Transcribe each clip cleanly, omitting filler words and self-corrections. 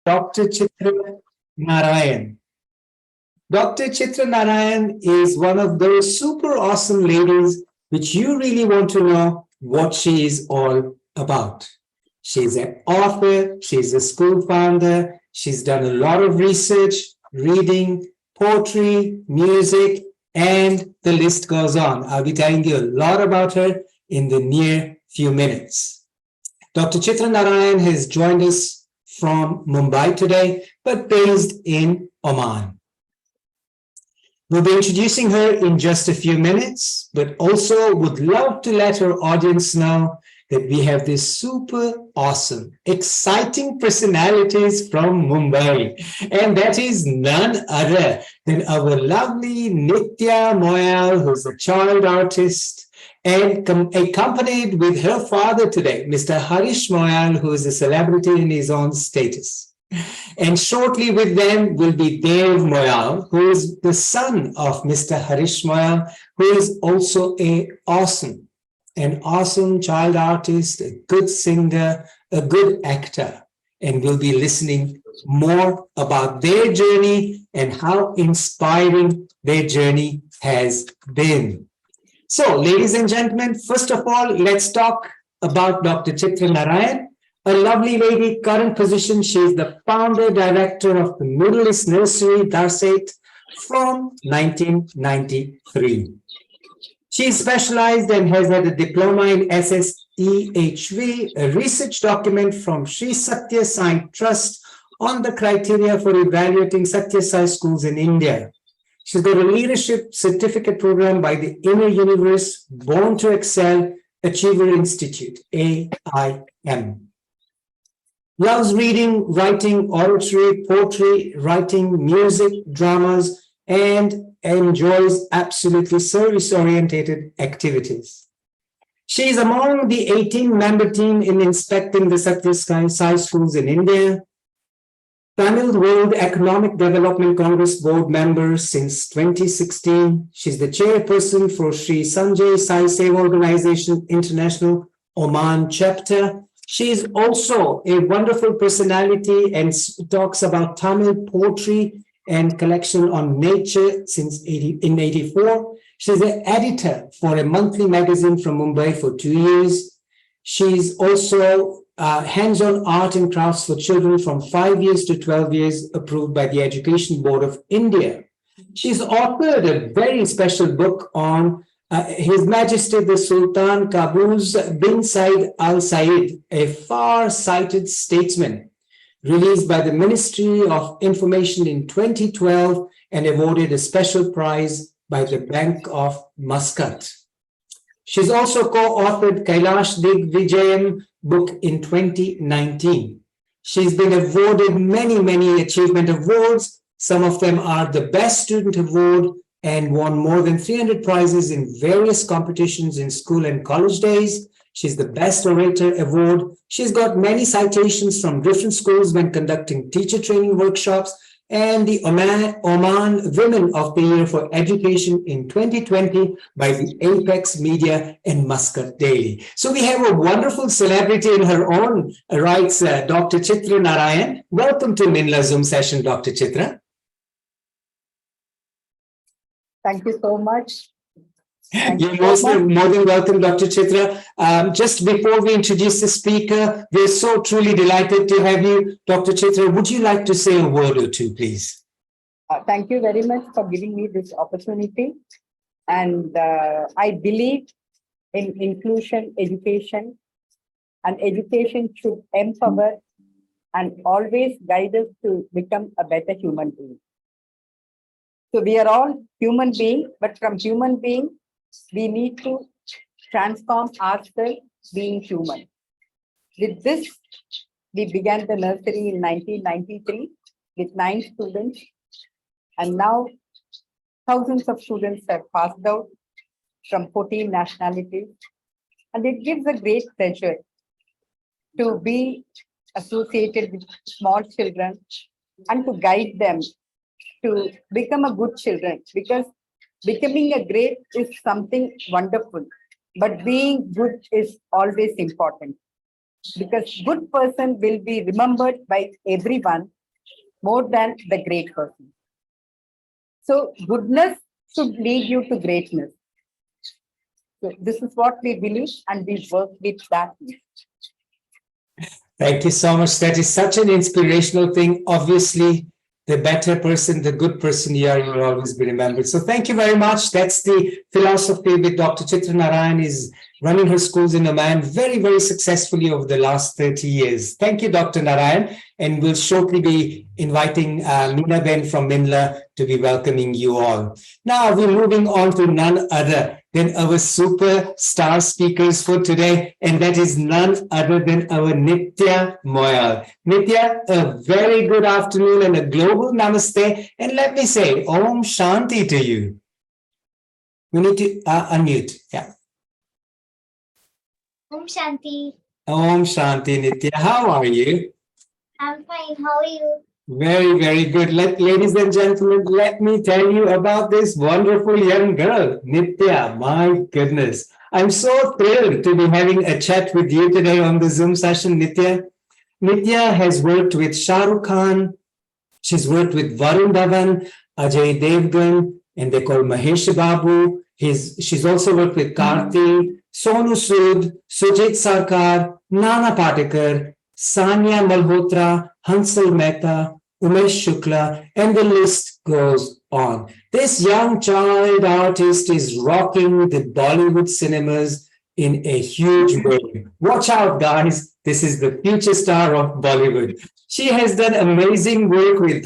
Dr. Chitra Narayan. Dr. Chitra Narayan is one of those super awesome ladies which you really want to know what she is all about. She's an author, she's a school founder, she's done a lot of research, reading, poetry, music, and the list goes on. I'll be telling you a lot about her in the near few minutes. Dr. Chitra Narayan has joined us from Mumbai today, but based in Oman. We'll be introducing her in just a few minutes, but also would love to let our audience know that we have these super awesome, exciting personalities from Mumbai. And that is none other than our lovely Nitya Moyal, who's a child artist, and accompanied with her father today, Mr. Harish Moyal, who is a celebrity in his own status. And shortly with them will be Dev Moyal, who is the son of Mr. Harish Moyal, who is also an awesome child artist, a good singer, a good actor. And we'll be listening more about their journey and how inspiring their journey has been. So, ladies and gentlemen, first of all, let's talk about Dr. Chitra Narayan, a lovely lady, current position. She is the founder director of the Middle East Nursery, Darset, from 1993. She is specialized and has had a diploma in SSEHV, a research document from Sri Satya Sai Trust on the criteria for evaluating Satya Sai schools in India. She's got a leadership certificate program by the Inner Universe Born to Excel Achiever Institute, AIM. Loves reading, writing, oratory, poetry, writing, music, dramas, and enjoys absolutely service-oriented activities. She is among the 18-member team in inspecting the Satya Sai schools in India. Tamil World Economic Development Congress board member since 2016. She's the chairperson for Sri Sanjay Sai Seva Organization International Oman chapter. She is also a wonderful personality and talks about Tamil poetry and collection on nature since in 84. She's an editor for a monthly magazine from Mumbai for 2 years. She's also hands-on art and crafts for children from 5 years to 12 years, approved by the Education Board of India. She's authored a very special book on His Majesty the Sultan Qaboos bin Said Al Said, a far-sighted statesman, released by the Ministry of Information in 2012 and awarded a special prize by the Bank of Muscat. She's also co-authored Kailash Digvijayam book in 2019. She's been awarded many achievement awards. Some of them are the Best Student Award and won more than 300 prizes in various competitions in school and college days. She's the Best Orator Award. She's got many citations from different schools when conducting teacher training workshops, and the Oman Women of the Year for Education in 2020 by the Apex Media and Muscat Daily. So we have a wonderful celebrity in her own rights, Dr. Chitra Narayan. Welcome to Minla Zoom session, Dr. Chitra. Thank you so much. You're more than welcome, Dr. Chitra. Just before we introduce the speaker, we're so truly delighted to have you. Dr. Chitra, would you like to say a word or two, please? Thank you very much for giving me this opportunity. And I believe in inclusion, education, and education should empower and always guide us to become a better human being. So we are all human beings, but from human being, we need to transform ourselves being human. With this, we began the nursery in 1993 with 9 students. And now thousands of students have passed out from 14 nationalities. And it gives a great pleasure to be associated with small children and to guide them to become a good children, because becoming a great is something wonderful, but being good is always important, because good person will be remembered by everyone more than the great person. So goodness should lead you to greatness. So this is what we believe and we work with that. Thank you so much. That is such an inspirational thing. Obviously, the better person, the good person you are, you will always be remembered. So thank you very much. That's the philosophy with Dr. Chitra Narayan is running her schools in Oman very, very successfully over the last 30 years. Thank you, Dr. Narayan. And we'll shortly be inviting Meena Ben from Minla to be welcoming you all. Now we're moving on to none other than our superstar speakers for today, and that is none other than our Nitya Moyal. Nitya, a very good afternoon and a global namaste, and let me say Om Shanti to you. We need to unmute. Yeah. Om Shanti. Om Shanti, Nitya. How are you? I'm fine. How are you? Very, very good. Ladies and gentlemen, let me tell you about this wonderful young girl, Nitya. My goodness. I'm so thrilled to be having a chat with you today on the Zoom session, Nitya. Nitya has worked with Shah Rukh Khan. She's worked with Varun Dhawan, Ajay Devgan, and they call Mahesh Babu. She's also worked with Karthi, Sonu Sood, Sujit Sarkar, Nana Patekar, Sania Malhotra, Hansal Mehta, Umesh Shukla, and the list goes on. This young child artist is rocking the Bollywood cinemas in a huge way. Watch out, guys. This is the future star of Bollywood. She has done amazing work with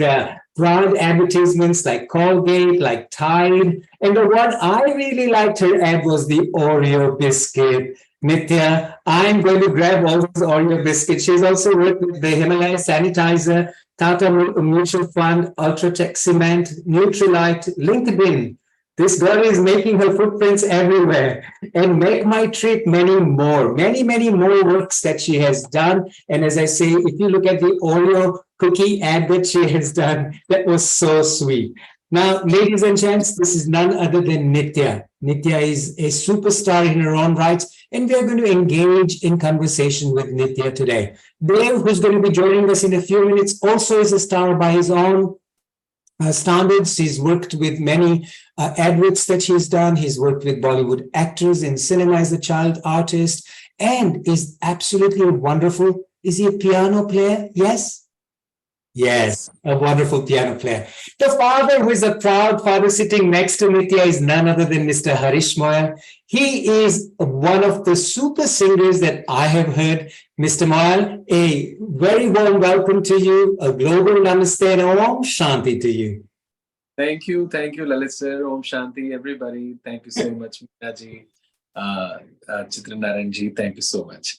brand advertisements like Colgate, like Tide. And the one I really liked her ad was the Oreo biscuit. Nitya, I'm going to grab all those Oreo biscuits. She's also worked with the Himalaya Sanitizer, Tata Mutual Fund, Ultratech Cement, Nutrilite, LinkedIn. This girl is making her footprints everywhere. And make my trip many more works that she has done. And as I say, if you look at the Oreo cookie ad that she has done, that was so sweet. Now, ladies and gents, this is none other than Nitya. Nitya is a superstar in her own right, and we are going to engage in conversation with Nitya today. Dave, who's going to be joining us in a few minutes, also is a star by his own standards. He's worked with many adverts that he's done. He's worked with Bollywood actors in cinema as a child artist, and is absolutely wonderful. Is he a piano player? Yes. Yes, a wonderful piano player. The father, who is a proud father sitting next to Nitya, is none other than Mr. Harish Moyal. He is one of the super singers that I have heard. Mr. Moyal, a very warm welcome to you, a global namaste and Om Shanti to you. Thank you, Lalit sir. Om Shanti, everybody. Thank you so much, Meena ji, Chitra Narayan ji. Thank you so much.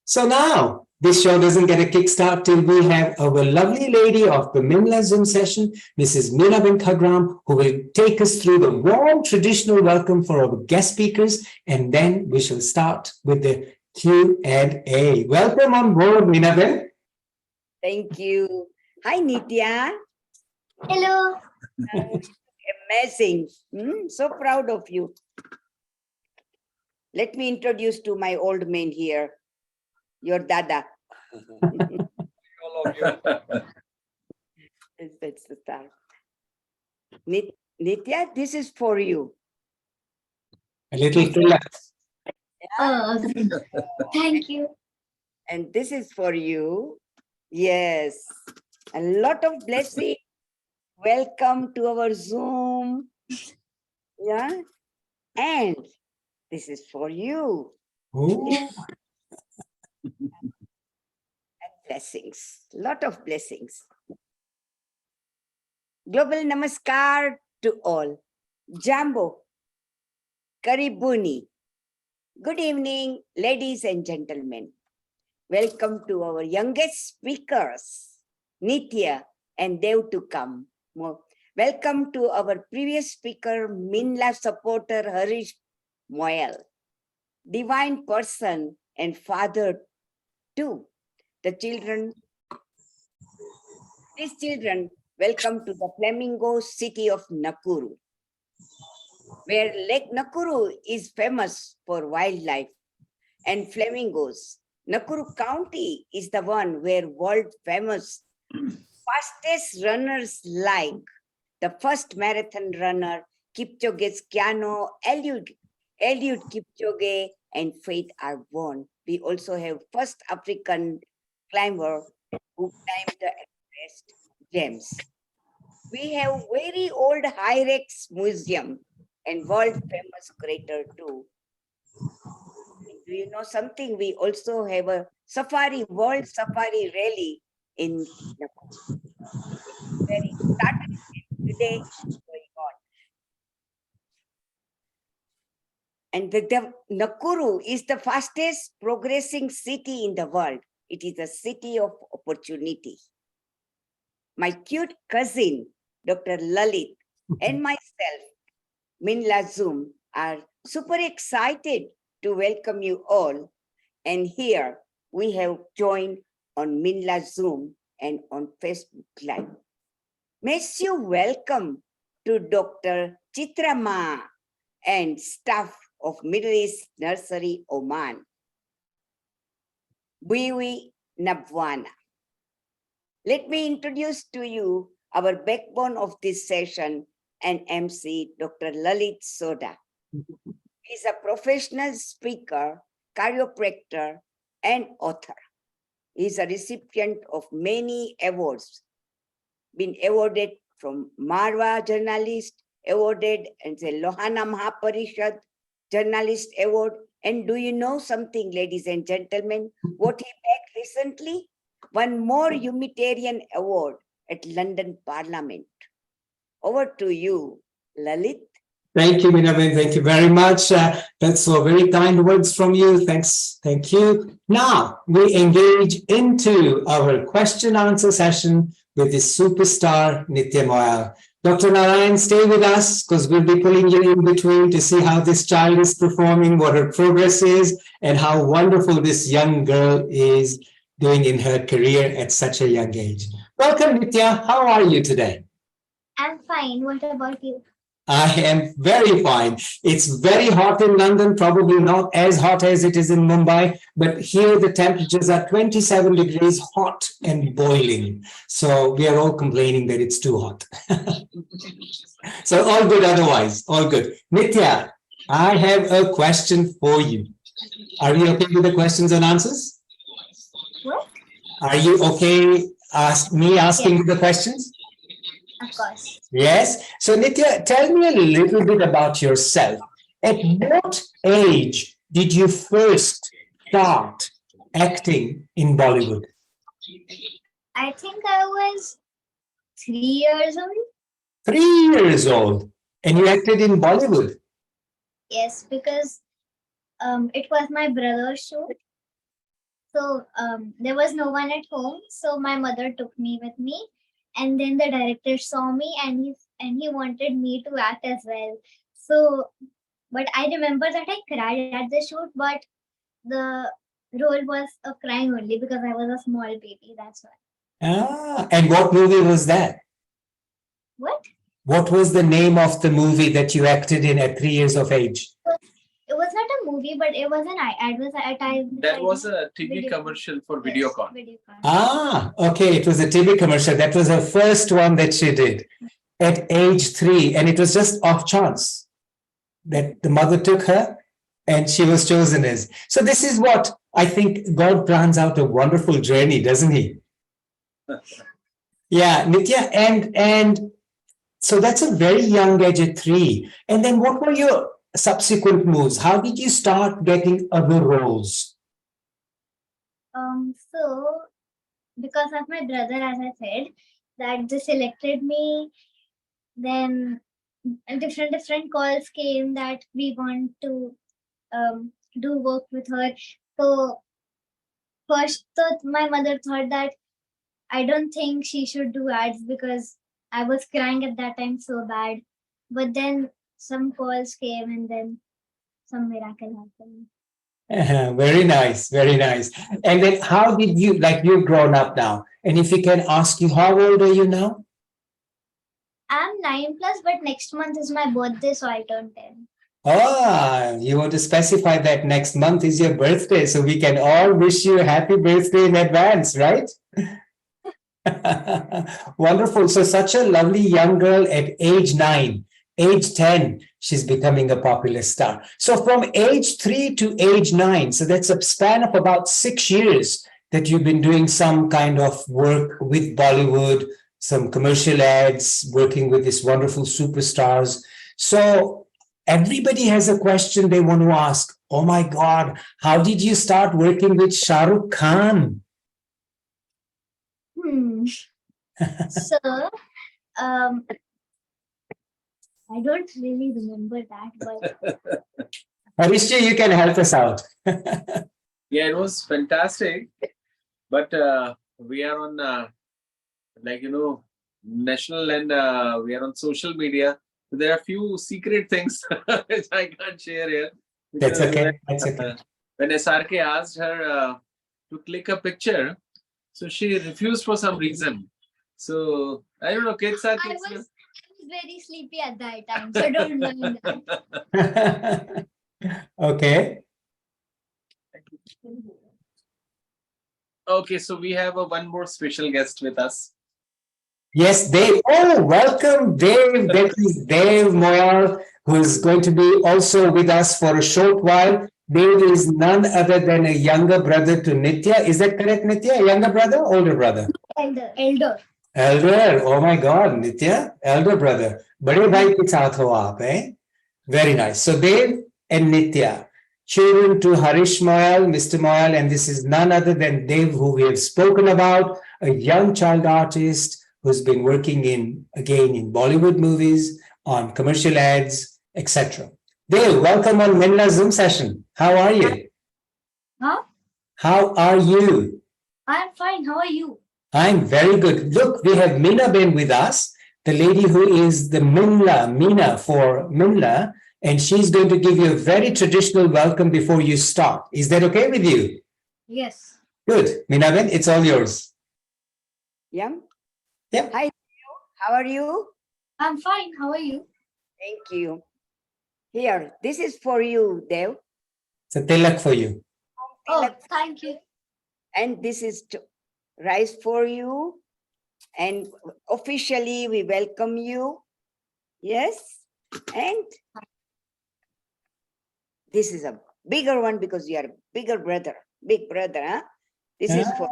So now, this show doesn't get a kickstart till we have our lovely lady of the Mimla Zoom session, Mrs. Meena bin Khagram, who will take us through the warm traditional welcome for our guest speakers, and then we shall start with the Q&A. Welcome on board, Meena bin. Thank you. Hi, Nitya. Hello. Amazing. So proud of you. Let me introduce to my old man here, your dada. All of you. That's the start. Nitya, this is for you. A little relax. Thank you. And this is for you. Yes. A lot of blessing. Welcome to our Zoom. Yeah. And this is for you. Oh. And blessings. Lot of blessings. Global Namaskar to all. Jambo. Karibuni. Good evening, ladies and gentlemen. Welcome to our youngest speakers, Nitya and Dev to come. Welcome to our previous speaker, Minla supporter Harish Moyal, divine person and father too. These children, welcome to the Flamingo city of Nakuru, where Lake Nakuru is famous for wildlife and flamingos. Nakuru County is the one where world famous fastest runners like the first marathon runner, Kipchoge's Keanu, Eliud Kipchoge, and Faith are born. We also have first African climber who climbed the Everest, James. We have very old Hyrex Museum and world famous crater too. And do you know something? We also have a world safari rally in Nakuru. Very started today going on. And the Nakuru is the fastest progressing city in the world. It is a city of opportunity. My cute cousin, Dr. Lalit, and myself, Minla Zoom, are super excited to welcome you all. And here we have joined on Minla Zoom and on Facebook Live. Makes you welcome to Dr. Chitrama and staff of Middle East Nursery, Oman. Biwi Nabwana. Let me introduce to you our backbone of this session and MC, Dr. Lalit Soda. He's a professional speaker, chiropractor, and author. He's a recipient of many awards, been awarded from Marwa Journalist Awarded and the Lohana Mahaparishad Journalist Award. And do you know something, ladies and gentlemen, what he bagged recently? One more Humanitarian Award at London Parliament. Over to you, Lalit. Thank you, Minaben. Thank you very much. That's so very kind words from you. Thanks. Thank you. Now we engage into our question answer session with the superstar Nitya Moyal. Dr. Narayan, stay with us because we'll be pulling you in between to see how this child is performing, what her progress is, and how wonderful this young girl is doing in her career at such a young age. Welcome, Nitya. How are you today? I'm fine. What about you? I am very fine. It's very hot in London, probably not as hot as it is in Mumbai, but here the temperatures are 27 degrees hot and boiling. So we are all complaining that it's too hot. So all good otherwise, all good. Nitya, I have a question for you. Are you okay with the questions and answers? What? Are you okay me asking you the questions? Of course. Yes. So, Nitya, tell me a little bit about yourself. At what age did you first start acting in Bollywood? I think I was 3 years old. 3 years old. And you acted in Bollywood? Yes, because it was my brother's show. So there was no one at home. So my mother took me with me. And then the director saw me and he wanted me to act as well. So, but I remember that I cried at the shoot, but the role was a crying only because I was a small baby. That's why. And what movie was that? What? What was the name of the movie that you acted in at 3 years of age? It was not a movie, but it was an advertisement. That was a TV commercial for Videocon. Videocon. Okay. It was a TV commercial. That was her first one that she did at age 3. And it was just off chance that the mother took her and she was chosen as. So this is what I think God plans out a wonderful journey, doesn't he? Yeah, Nitya. And so that's a very young age at 3. And then what were your subsequent moves? How did you start getting other roles? So because of my brother, as I said, that they selected me, then different calls came that we want to do work with her. So first, my mother thought that I don't think she should do ads because I was crying at that time so bad. But then some calls came and then some miracle happened. Very nice, very nice. And then how did you, like you've grown up now, and if we can ask you, how old are you now? I'm 9 plus, but next month is my birthday, so I turn 10. You want to specify that next month is your birthday, so we can all wish you a happy birthday in advance, right? Wonderful. So such a lovely young girl at age 9, age 10, she's becoming a popular star. So from age 3 to age 9, so that's a span of about 6 years that you've been doing some kind of work with Bollywood, some commercial ads, working with these wonderful superstars. So everybody has a question they want to ask. Oh my God, how did you start working with Shah Rukh Khan? So, um, I don't really remember that, but Harishji, you can help us out. Yeah, it was fantastic. But we are on, national and we are on social media. So there are few secret things which I can't share here. That's Because okay. That's okay. when SRK asked her to click a picture, so she refused for some reason. So I don't know, kids are I kids. was very sleepy at that time, so don't mind that. Okay. Okay, so we have one more special guest with us. Yes, Dave. Oh, welcome, Dave. That is Dave Moyal, who is going to be also with us for a short while. Dave is none other than a younger brother to Nitya. Is that correct, Nitya? A younger brother, older brother? Elder. Elder. Oh my God, Nitya, elder brother. बड़े भाई के साथ हो आप, eh? Very nice. So Dev and Nitya, children to Harish Moyal, Mr. Moyal, and this is none other than Dev, who we have spoken about, a young child artist who's been working in Bollywood movies, on commercial ads, etc. Dev, welcome on Minla Zoom session. How are you? Huh? How are you? I'm fine. How are you? I'm very good. Look, we have Meena Ben with us, the lady who is the Meena for Minla, and she's going to give you a very traditional welcome before you start. Is that okay with you? Yes. Good. Meena Ben, it's all yours. Yeah. Yeah. Hi, how are you? I'm fine. How are you? Thank you. Here, this is for you, Dev. It's a tilak for you. Oh, thank you. And this is rice for you. And officially, we welcome you. Yes. And this is a bigger one because you are a bigger brother, big brother. Huh? This is for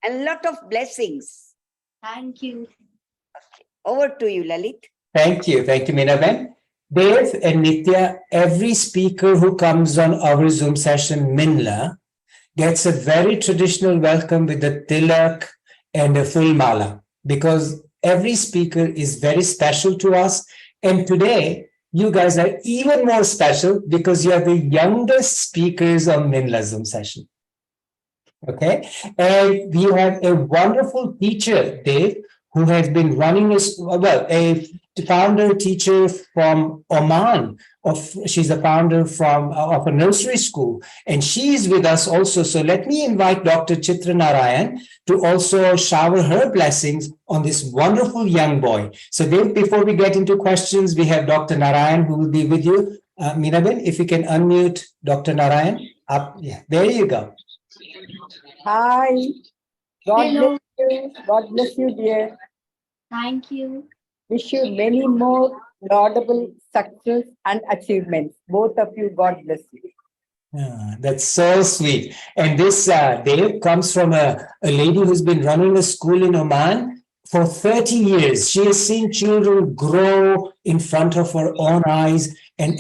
a lot of blessings. Thank you. Over to you, Lalit. Thank you. Thank you, Meena Ben. Dev and Nitya, every speaker who comes on our Zoom session, Minla, gets a very traditional welcome with a tilak and a full mala, because every speaker is very special to us. And today, you guys are even more special because you are the youngest speakers on Minla Zoom session. Okay. And we have a wonderful teacher, Dave, who has been running a founder teacher from Oman. She's a founder of a nursery school, and she is with us also. So let me invite Dr. Chitra Narayan to also shower her blessings on this wonderful young boy. So Dave, before we get into questions, we have Dr. Narayan who will be with you. Meenabel, if you can unmute Dr. Narayan. Yeah, there you go. Hi. God Hello. bless you. God bless you, dear. Thank you. Wish you many more laudable success and achievements. Both of you, God bless you. That's so sweet. And this Dave comes from a lady who's been running a school in Oman for 30 years. She has seen children grow in front of her own eyes. And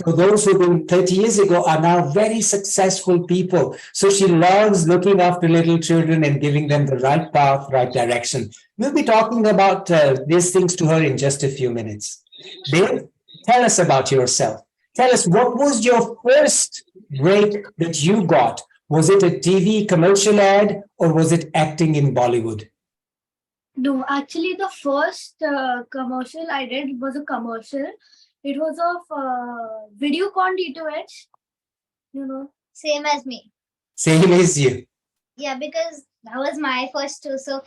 those who've been 30 years ago are now very successful people. So she loves looking after little children and giving them the right path, right direction. We'll be talking about these things to her in just a few minutes. Dave, tell us about yourself. Tell us, what was your first break that you got? Was it a TV commercial ad or was it acting in Bollywood? No, actually, the first commercial I did was a commercial. It was of Videocon D2H. You know. Same as me. Same as you. Yeah, because that was my first too. So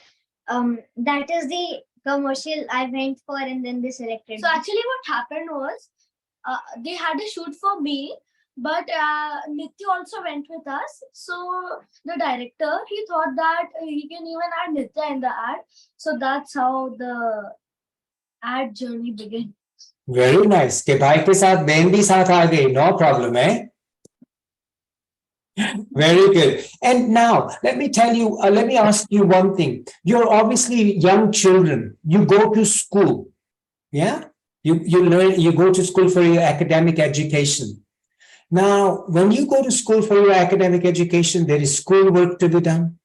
that is the commercial I went for, and then they selected. So actually what happened was they had a shoot for me, But Nitya also went with us. So the director, he thought that he can even add Nitya in the ad. So that's how the ad journey began. Very nice. के भाई के साथ बहन भी साथ आ गई. No problem, eh? Very good. And now, let me tell you, let me ask you one thing. You're obviously young children. You go to school. Yeah? You learn, you go to school for your academic education. Now, when you go to school for your academic education, there is schoolwork to be done.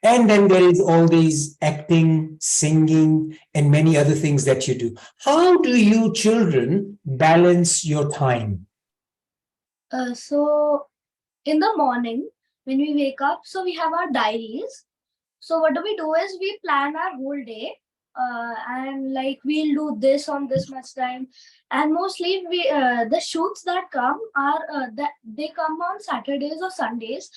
And then there is all these acting, singing, and many other things that you do. How do you children balance your time? So in the morning, when we wake up, so we have our diaries. So what do? Is we plan our whole day, and like we'll do this on this much time, and mostly we the shoots that come are that they come on Saturdays or Sundays.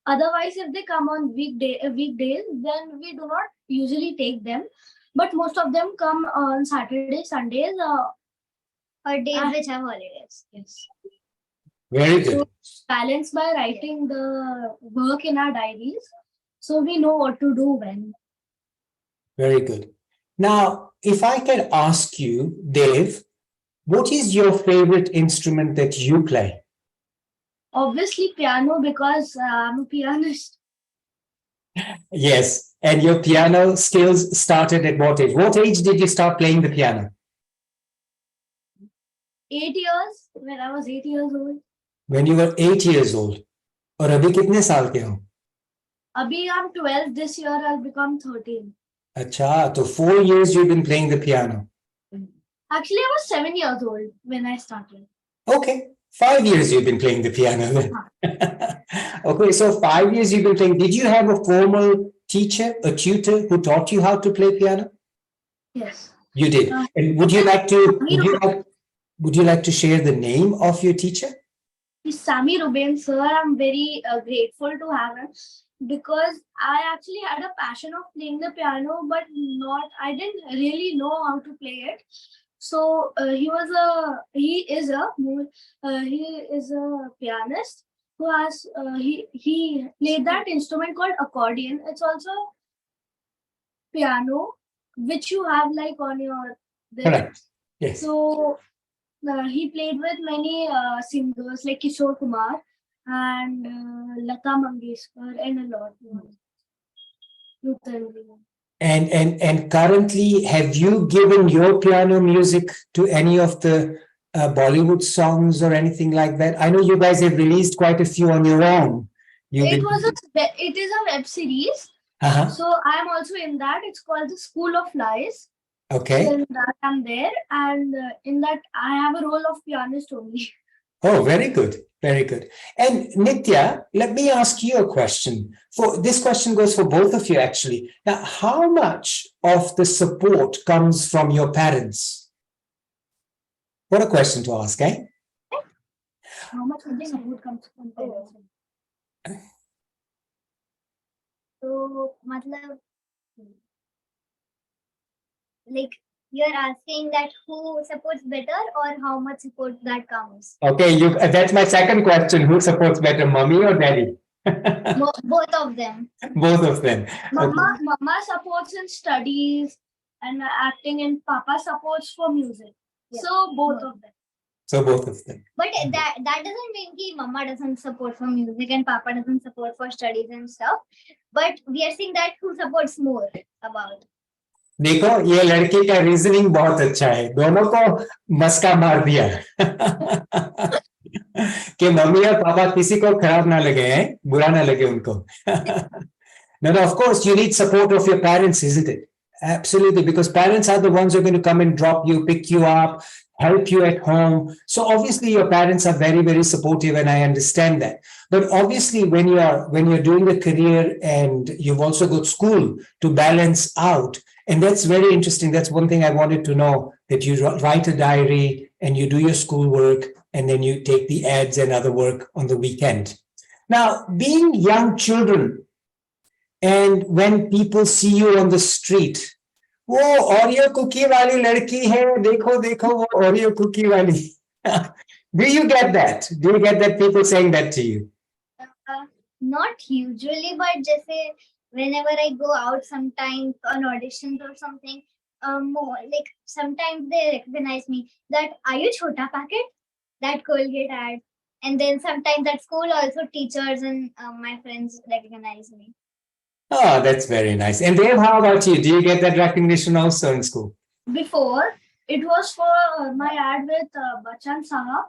Otherwise, if they come on weekdays, then we do not usually take them. But most of them come on Saturdays, Sundays, Or days Ah. which have holidays. yes. Very good. So balance by writing the work in our diaries, so we know what to do when. Very good. Now, if I can ask you, Dave, what is your favorite instrument that you play? Obviously, piano because I'm a pianist. Yes. And your piano skills started at what age? What age did you start playing the piano? 8 years, when I was 8 years old. When you were 8 years old. और अभी कितने साल के हो? Abhi, I'm 12. This year, I'll become 13. अच्छा, तो 4 years you've been playing the piano. Actually, I was 7 years old when I started. Okay, 5 years you've been playing the piano then. Okay, so 5 years you've been playing. Did you have a formal teacher, a tutor who taught you how to play piano? Yes. You did. And would you like to share the name of your teacher? He's Sami Ruben, sir. I'm very grateful to have him because I actually had a passion of playing the piano, but I didn't really know how to play it. So he is a pianist who has he played that instrument called accordion. It's also piano which you have like on your Correct. Yes. So he played with many singers like Kishore Kumar and Lata Mangeshkar and a lot more. And currently, have you given your piano music to any of the Bollywood songs or anything like that? I know you guys have released quite a few on your own. It is a web series. Uh-huh. So I am also in that. It's called The School of Lies. Okay. So in that I'm there, and in that I have a role of pianist only. Oh, very good. Very good. And Nitya, let me ask you a question. This question goes for both of you, actually. Now, how much of the support comes from your parents? What a question to ask, eh? How much of the support comes from parents? So, matlab, like you're asking that who supports better or how much support that comes? Okay, that's my second question. Who supports better, mommy or daddy? Both of them. Both of them. Mama supports in studies and acting, and Papa supports for music. Yeah. So both of them. So both of them. But that doesn't mean that Mama doesn't support for music and Papa doesn't support for studies and stuff. But we are seeing that who supports more about. देखो ये लड़के का reasoning बहुत अच्छा है, दोनों को मस्का मार दिया कि मम्मी और पापा किसी को खराब ना लगे हैं, बुरा ना लगे उनको. No, of course you need support of your parents, isn't it? Absolutely, because parents are the ones who are going to come and drop you, pick you up, help you at home. So obviously your parents are very, very supportive, and I understand that. But obviously when you're doing a career and you've also got school to balance out, and that's very interesting. That's one thing I wanted to know, that you write a diary and you do your schoolwork and then you take the ads and other work on the weekend. Now, being young children, and when people see you on the street, वो Oreo cookie वाली लड़की है, देखो देखो वो Oreo cookie वाली. Do you get that? Do you get that people saying that to you? Not usually, but just say whenever I go out sometimes on auditions or something, more like sometimes they recognize me that are you Chota Packet? That Colgate ad. And then sometimes at school also teachers and my friends recognize me. Oh, that's very nice. And Dev, how about you? Do you get that recognition also in school? Before, it was for my ad with Bachchan Sahab.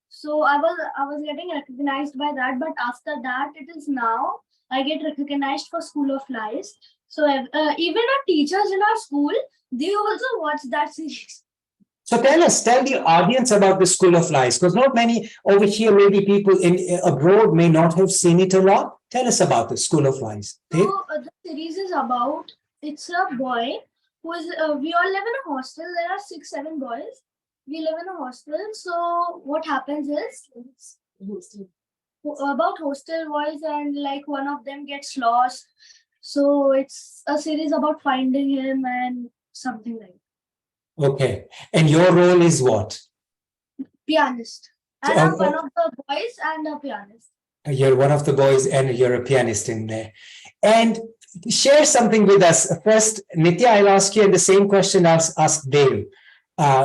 So I was getting recognized by that, but after that, it is now I get recognized for School of Lies. So even our teachers in our school, they also watch that series. So tell the audience about the School of Lies, because not many over here, maybe people in abroad may not have seen it a lot. Tell us about the School of Lies. Dev? So the series is about it's a boy who is we all live in a hostel. There are 6, 7 boys. We live in a hostel. So what happens is about hostel boys and like one of them gets lost. So it's a series about finding him and something like Okay. And your role is what? pianist. And I'm one of the boys and a pianist. You're one of the boys and you're a pianist in there. And share something with us. First, Nitya, I'll ask you, and the same question I'll ask Dev.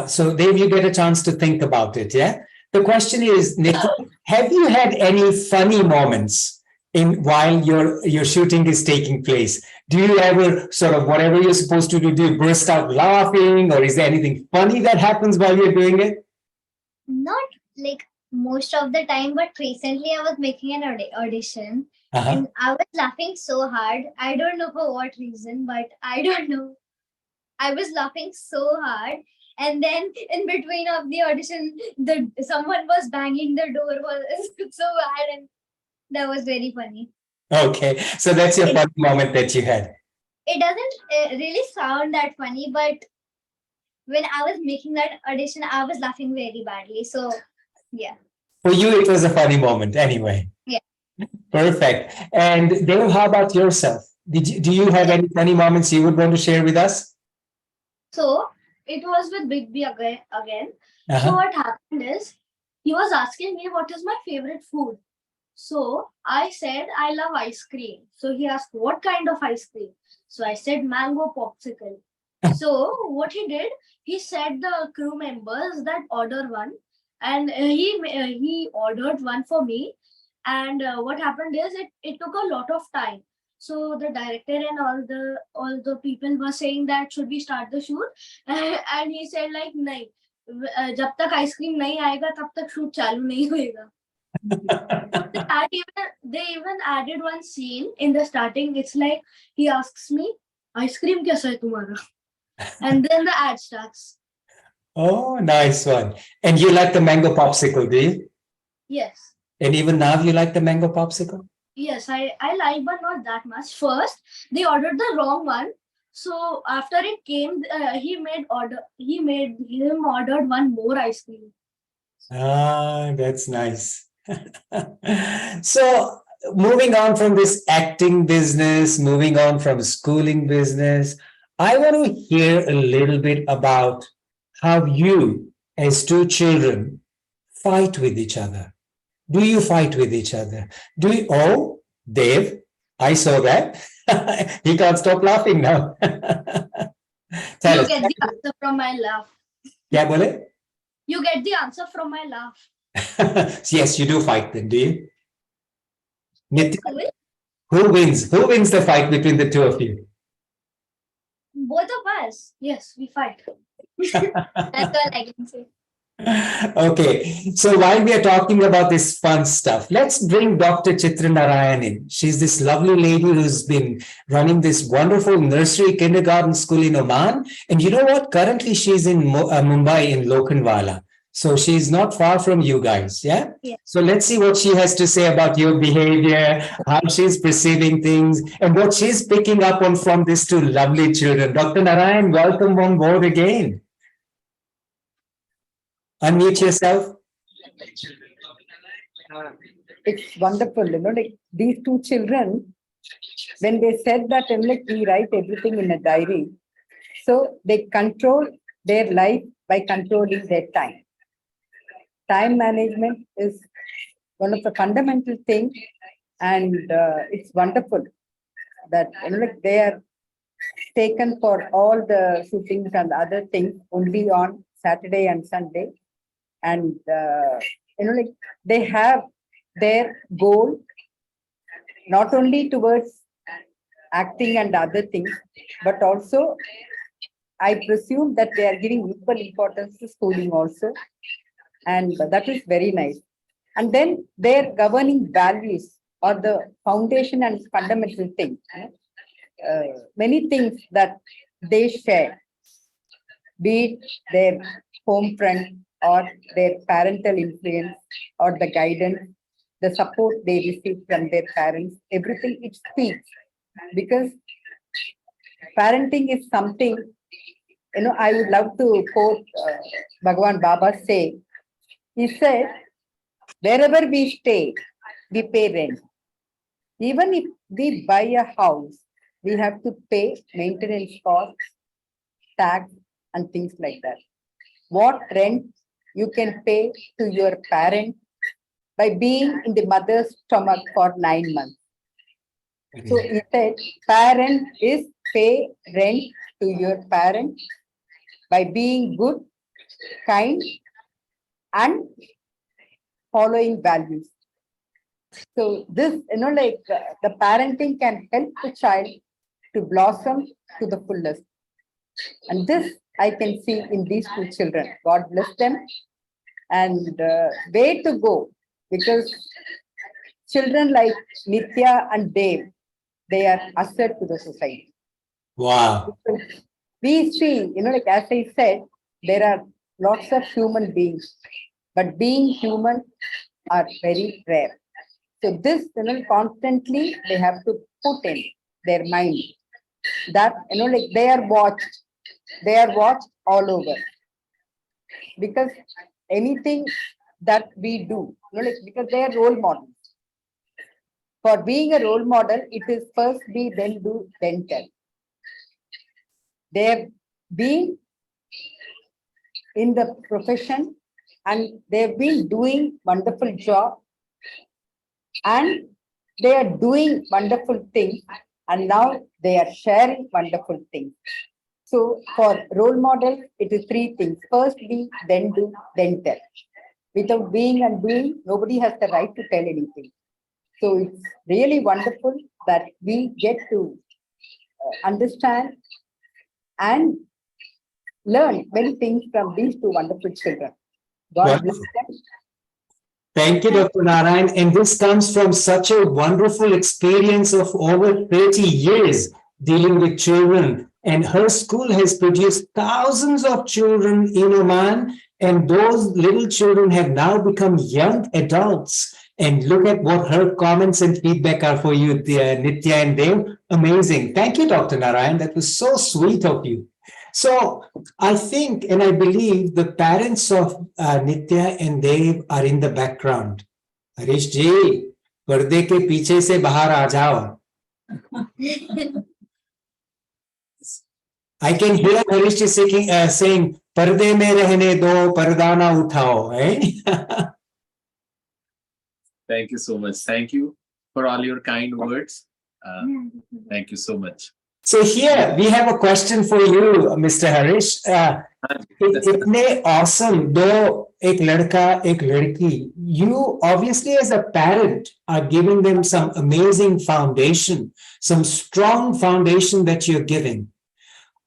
So Dev, you get a chance to think about it, yeah? The question is, Nitya, have you had any funny moments in while your shooting is taking place? Do you ever sort of whatever you're supposed to do you burst out laughing, or is there anything funny that happens while you're doing it? Not like most of the time, but recently I was making an audition Uh-huh. and I was laughing so hard. I don't know for what reason, but I don't know. I was laughing so hard. And then in between of the audition, someone was banging the door was so bad, and that was very funny. Okay, so that's your It- funny moment that you had. It doesn't really sound that funny, but when I was making that audition, I was laughing very badly. So yeah. For you, it was a funny moment anyway. Yeah. Perfect. And Dev, how about yourself? Do you have any funny moments you would want to share with us? So it was with Big B again. So Uh-huh. what happened is he was asking me what is my favorite food. So I said I love ice cream. So he asked what kind of ice cream. So I said mango popsicle. So what he did, he said the crew members that order one, and he ordered one for me. And what happened is it took a lot of time. So the director and all the people were saying that should we start the shoot, and he said like nahi, जब तक ice cream नहीं आएगा तब तक shoot चालू नहीं होएगा. They even added one scene in the starting. It's like he asks me, "Ice cream कैसा है तुम्हारा?" And then the ad starts. Oh, nice one. And you like the mango popsicle, do you? Yes. And even now you like the mango popsicle? Yes, I like, but not that much. First, they ordered the wrong one. So after it came, he made him ordered one more ice cream. Ah, that's nice. So moving on from this acting business, moving on from schooling business, I want to hear a little bit about how you, as two children, fight with each other. Do you fight with each other? Oh, Dave, I saw that. He can't stop laughing now. Tell You us. get the answer from my laugh. Yeah, bole? You get the answer from my laugh. Yes, you do fight then, do you? Nitya, Cool. who wins? Who wins the fight between the two of you? Both of us. Yes, we fight. That's all I can say. Okay, so while we are talking about this fun stuff, let's bring Dr. Chitra Narayan in. She's this lovely lady who's been running this wonderful nursery kindergarten school in Oman. And you know what? Currently, she's in Mumbai in Lokhandwala. So she's not far from you guys, yeah? Yeah. So let's see what she has to say about your behavior, how she's perceiving things, and what she's picking up on from these two lovely children. Dr. Narayan, welcome on board again. Unmute yourself. It's wonderful, like these two children, when they said that, like we write everything in a diary. So they control their life by controlling their time. time management is one of the fundamental things, and it's wonderful that like they are taken for all the shootings and other things only on Saturday and Sunday, and like they have their goal not only towards acting and other things, but also I presume that they are giving equal importance to schooling also, and that is very nice. And then their governing values are the foundation and fundamental thing. Many things that they share, be it their home front or their parental influence or the guidance, the support they receive from their parents, everything it speaks. Because parenting is something, I would love to quote Bhagavan Baba say, he said, wherever we stay, we pay rent. Even if we buy a house, we have to pay maintenance costs, tax, and things like that. What rent you can pay to your parent by being in the mother's stomach for 9 months? So he said, parent is pay rent to your parent by being good, kind, and following values. So this, the parenting can help the child to blossom to the fullest. And this I can see in these two children. God bless them. And way to go, because children like Nitya and Dev, they are asset to the society. Wow. We see, like as I said, there are lots of human beings, but being human are very rare. So this, constantly they have to put in their mind that, like they are watched all over. Because anything that we do, like because they are role models. For being a role model, it is first be, then do, then tell. They have been in the profession and they've been doing wonderful job, and they are doing wonderful things, and now they are sharing wonderful things. So for role model, it is three things. First be, then do, then tell. Without being and doing, nobody has the right to tell anything. So it's really wonderful that we get to understand and learn many things from these two wonderful children. God bless them. Thank you, Dr. Narayan. And this comes from such a wonderful experience of over 30 years dealing with children. And her school has produced thousands of children in Oman. And those little children have now become young adults. And look at what her comments and feedback are for you, Nitya and Dev. Amazing. Thank you, Dr. Narayan. That was so sweet of you. So I think and I believe the parents of Nitya and Dev are in the background. Harish ji, पर्दे के पीछे से बाहर आ जाओ. I can hear Harish ji saying, पर्दे में रहने दो, पर्दा ना उठाओ. Eh? Thank you so much. Thank you for all your kind words. Thank you so much. So here we have a question for you, Mr. Harish. इतने awesome दो एक लड़का एक लड़की. You obviously as a parent are giving them some amazing foundation, some strong foundation that you're giving.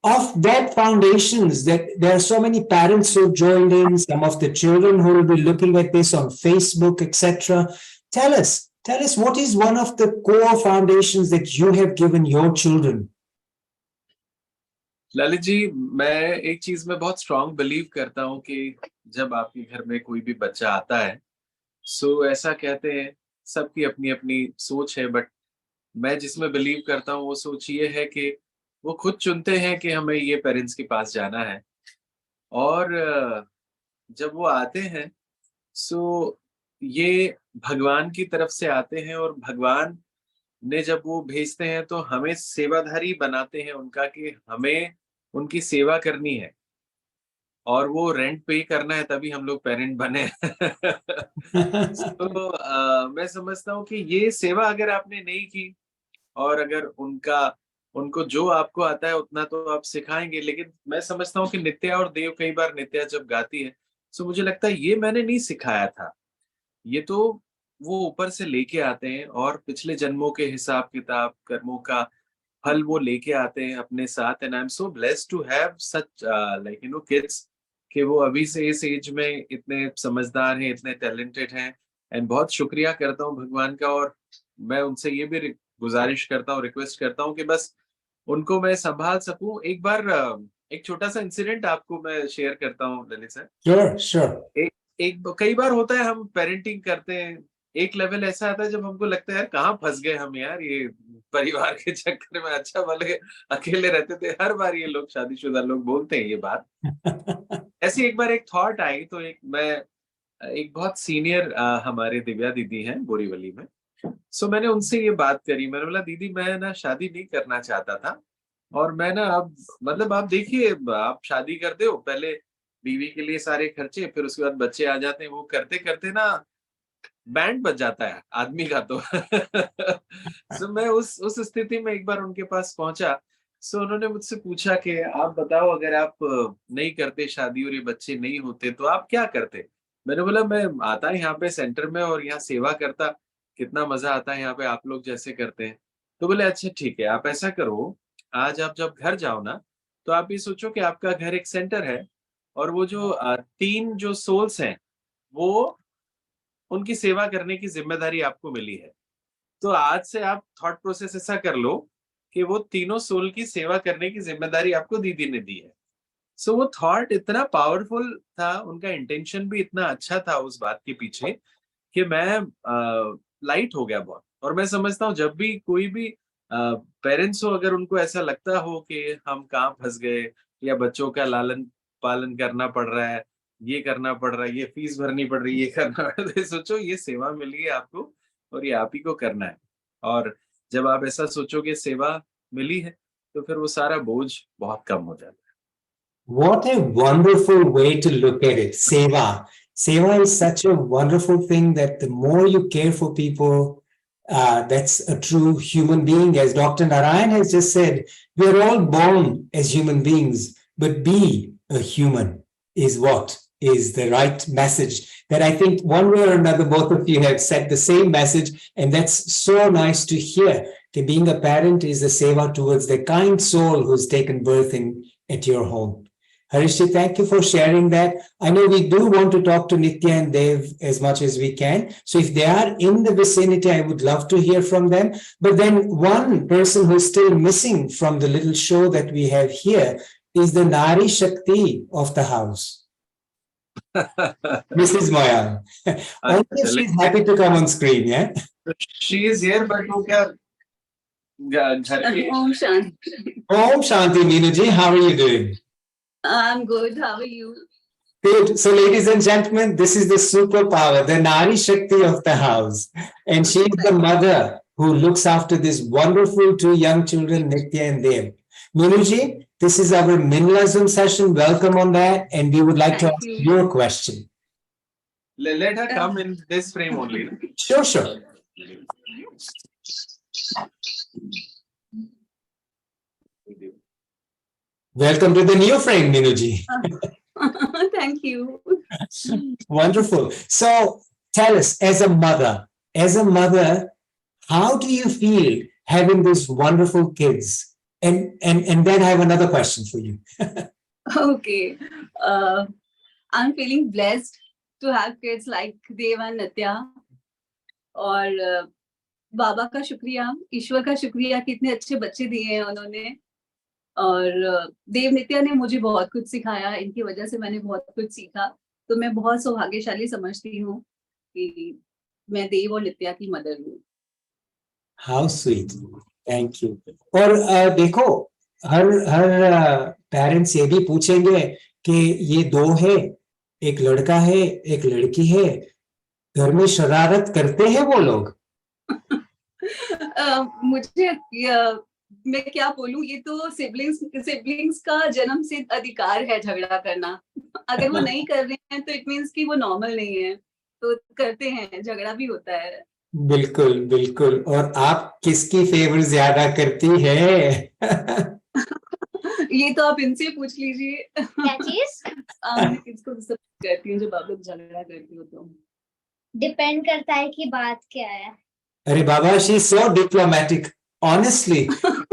Of that foundations, that there are so many parents who joined in, some of the children who will be looking at this on Facebook, etc. Tell us what is one of the core foundations that you have given your children? Lalit ji, मैं एक चीज में बहुत strong believe करता हूँ कि जब आपके घर में कोई भी बच्चा आता है, सो ऐसा कहते हैं सबकी अपनी अपनी सोच है, बट मैं जिसमें बिलीव करता हूँ वो सोच ये है कि वो खुद चुनते हैं कि हमें ये पेरेंट्स के पास जाना है, और जब वो आते हैं सो ये भगवान की तरफ से आते हैं, और भगवान ने जब वो भेजते हैं तो हमें सेवाधारी बनाते हैं उनका, कि हमें उनकी सेवा करनी है. और वो रेंट पे करना है तभी हम लोग पेरेंट बने। तो मैं समझता हूँ कि ये सेवा अगर आपने नहीं की और अगर उनको जो आपको आता है उतना तो आप सिखाएंगे, लेकिन मैं समझता हूँ कि नित्या और देव, कई बार नित्या जब गाती है तो मुझे लगता है ये मैंने नहीं सिखाया था, ये तो वो ऊपर से लेके आते हैं और पिछले जन्मों के हिसाब किताब कर्मों का फल वो लेके आते हैं अपने साथ। And I am so blessed to have such like kids, कि वो अभी से इस एज में इतने समझदार हैं, इतने टैलेंटेड हैं। एंड बहुत शुक्रिया करता हूँ भगवान का, और मैं उनसे ये भी गुजारिश करता हूँ, रिक्वेस्ट करता हूँ कि बस उनको मैं संभाल सकूं। एक बार एक छोटा सा इंसिडेंट आपको मैं शेयर करता हूँ ललित सर। Sure, sure. एक एक कई बार होता है हम पेरेंटिंग करते हैं, एक लेवल ऐसा आता है जब हमको लगता है यार कहाँ फंस गए हम यार, ये परिवार के चक्कर में। अच्छा भले अकेले रहते थे, हर बार ये लोग शादीशुदा लोग बोलते हैं ये बात। ऐसी एक बार एक थॉट आई, तो एक बहुत सीनियर हमारे दिव्या दीदी हैं बोरीवली में। सो मैंने उनसे ये बात करी, मैंने बोला दीदी मैं ना शादी नहीं करना चाहता था, और मैं ना अब मतलब आप देखिए, आप शादी करते हो, पहले बीवी के लिए सारे खर्चे, फिर उसके बाद बच्चे आ जाते हैं, वो करते करते ना बैंड बज जाता है आदमी का तो। सो मैं उस स्थिति में एक बार उनके पास पहुंचा। सो उन्होंने मुझसे पूछा कि आप बताओ, अगर आप नहीं करते शादी और ये बच्चे नहीं होते तो आप क्या करते। मैंने बोला मैं आता यहाँ पे सेंटर में और यहाँ सेवा करता, कितना मजा आता है यहाँ पे, आप लोग जैसे करते हैं। तो बोले अच्छा ठीक है, आप ऐसा करो, आज आप जब घर जाओ ना, तो आप ये सोचो कि आपका घर एक सेंटर है, और वो जो 3 जो सोल्स हैं, वो उनकी सेवा करने की ज़िम्मेदारी आपको मिली है। तो आज से आप थॉट प्रोसेस ऐसा कर लो कि वो तीनों सोल की सेवा करने की ज़िम्मेदारी आपको दीदी ने दी है। सो वो थॉट इतना पावरफुल था, उनका इंटेंशन भी इतना अच्छा था उस बात के पीछे, कि मैं लाइट हो गया बहुत। और मैं समझता हूँ जब भी कोई भी पेरेंट्स हो, अगर उनको ऐसा लगता हो कि हम कहाँ फँस गए, या बच्चों का लालन-पालन करना पड़ रहा है, ये करना पड़ रहा है, ये फीस भरनी पड़ रही है, ये करना पड़ रहा है, सोचो ये सेवा मिली है आपको और ये आप ही को करना है। और जब आप ऐसा सोचोगे सेवा मिली है, तो फिर वो सारा बोझ बहुत कम हो जाता है। What a wonderful way to look at it. Seva. Seva is such a wonderful thing that the more you care for people, that's a true human being. As Dr. Narayan has just said, we are all born as human beings, but be a human is what is the right message. That I think one way or another, both of you have said the same message, and that's so nice to hear. That being a parent is a seva towards the kind soul who's taken birth at your home. Harishji, thank you for sharing that. I know we do want to talk to Nitya and Dev as much as we can. So if they are in the vicinity, I would love to hear from them. But then one person who's still missing from the little show that we have here is the Nari Shakti of the house, Mrs. Moyal. Only if she's happy to come on screen, yeah? She is here, but वो क्या घर के Om Shanti. Om Shanti, Meenuji, how are you doing? I'm good. How are you? Good. So, ladies and gentlemen, this is the superpower, the Nari Shakti of the house. And she is the mother who looks after these wonderful 2 young children, Nitya and Dev. Minuji, this is our Minlasm session. Welcome on that. And we would like to Thank ask you. your question. let her come in this frame only. Sure, sure. Welcome to the new frame, Minuji. Thank you. Wonderful. So tell us, as a mother, how do you feel having these wonderful kids? And then I have another question for you. Okay. I'm feeling blessed to have kids like Dev and Nitya. और बाबा का शुक्रिया, ईश्वर का शुक्रिया कि इतने अच्छे बच्चे दिए हैं उन्होंने। और देव नित्या ने मुझे बहुत कुछ सिखाया, इनकी वजह से मैंने बहुत कुछ सीखा। तो मैं बहुत सौभाग्यशाली समझती हूँ कि मैं देव और नित्या की मदर हूँ। How sweet. Thank you. और देखो, हर पेरेंट्स ये भी पूछेंगे कि ये 2 है, एक लड़का है, एक लड़की है, घर में शरारत करते हैं वो लोग? मुझे मैं क्या बोलूं, ये तो सिबलिंग्स का जन्म सिद्ध अधिकार है झगड़ा करना। अगर वो नहीं कर रहे हैं तो इट मीन्स कि वो नॉर्मल नहीं है, तो करते हैं, झगड़ा भी होता है। बिल्कुल बिल्कुल। और आप किसकी फेवर ज्यादा करती है? ये तो आप इनसे पूछ लीजिए। क्या चीज? मैं किसको सब करती हूँ जब आप लोग झगड़ा करती हो तो। डिपेंड करता है कि बात क्या है. Arey Baba, she's so diplomatic. Honestly,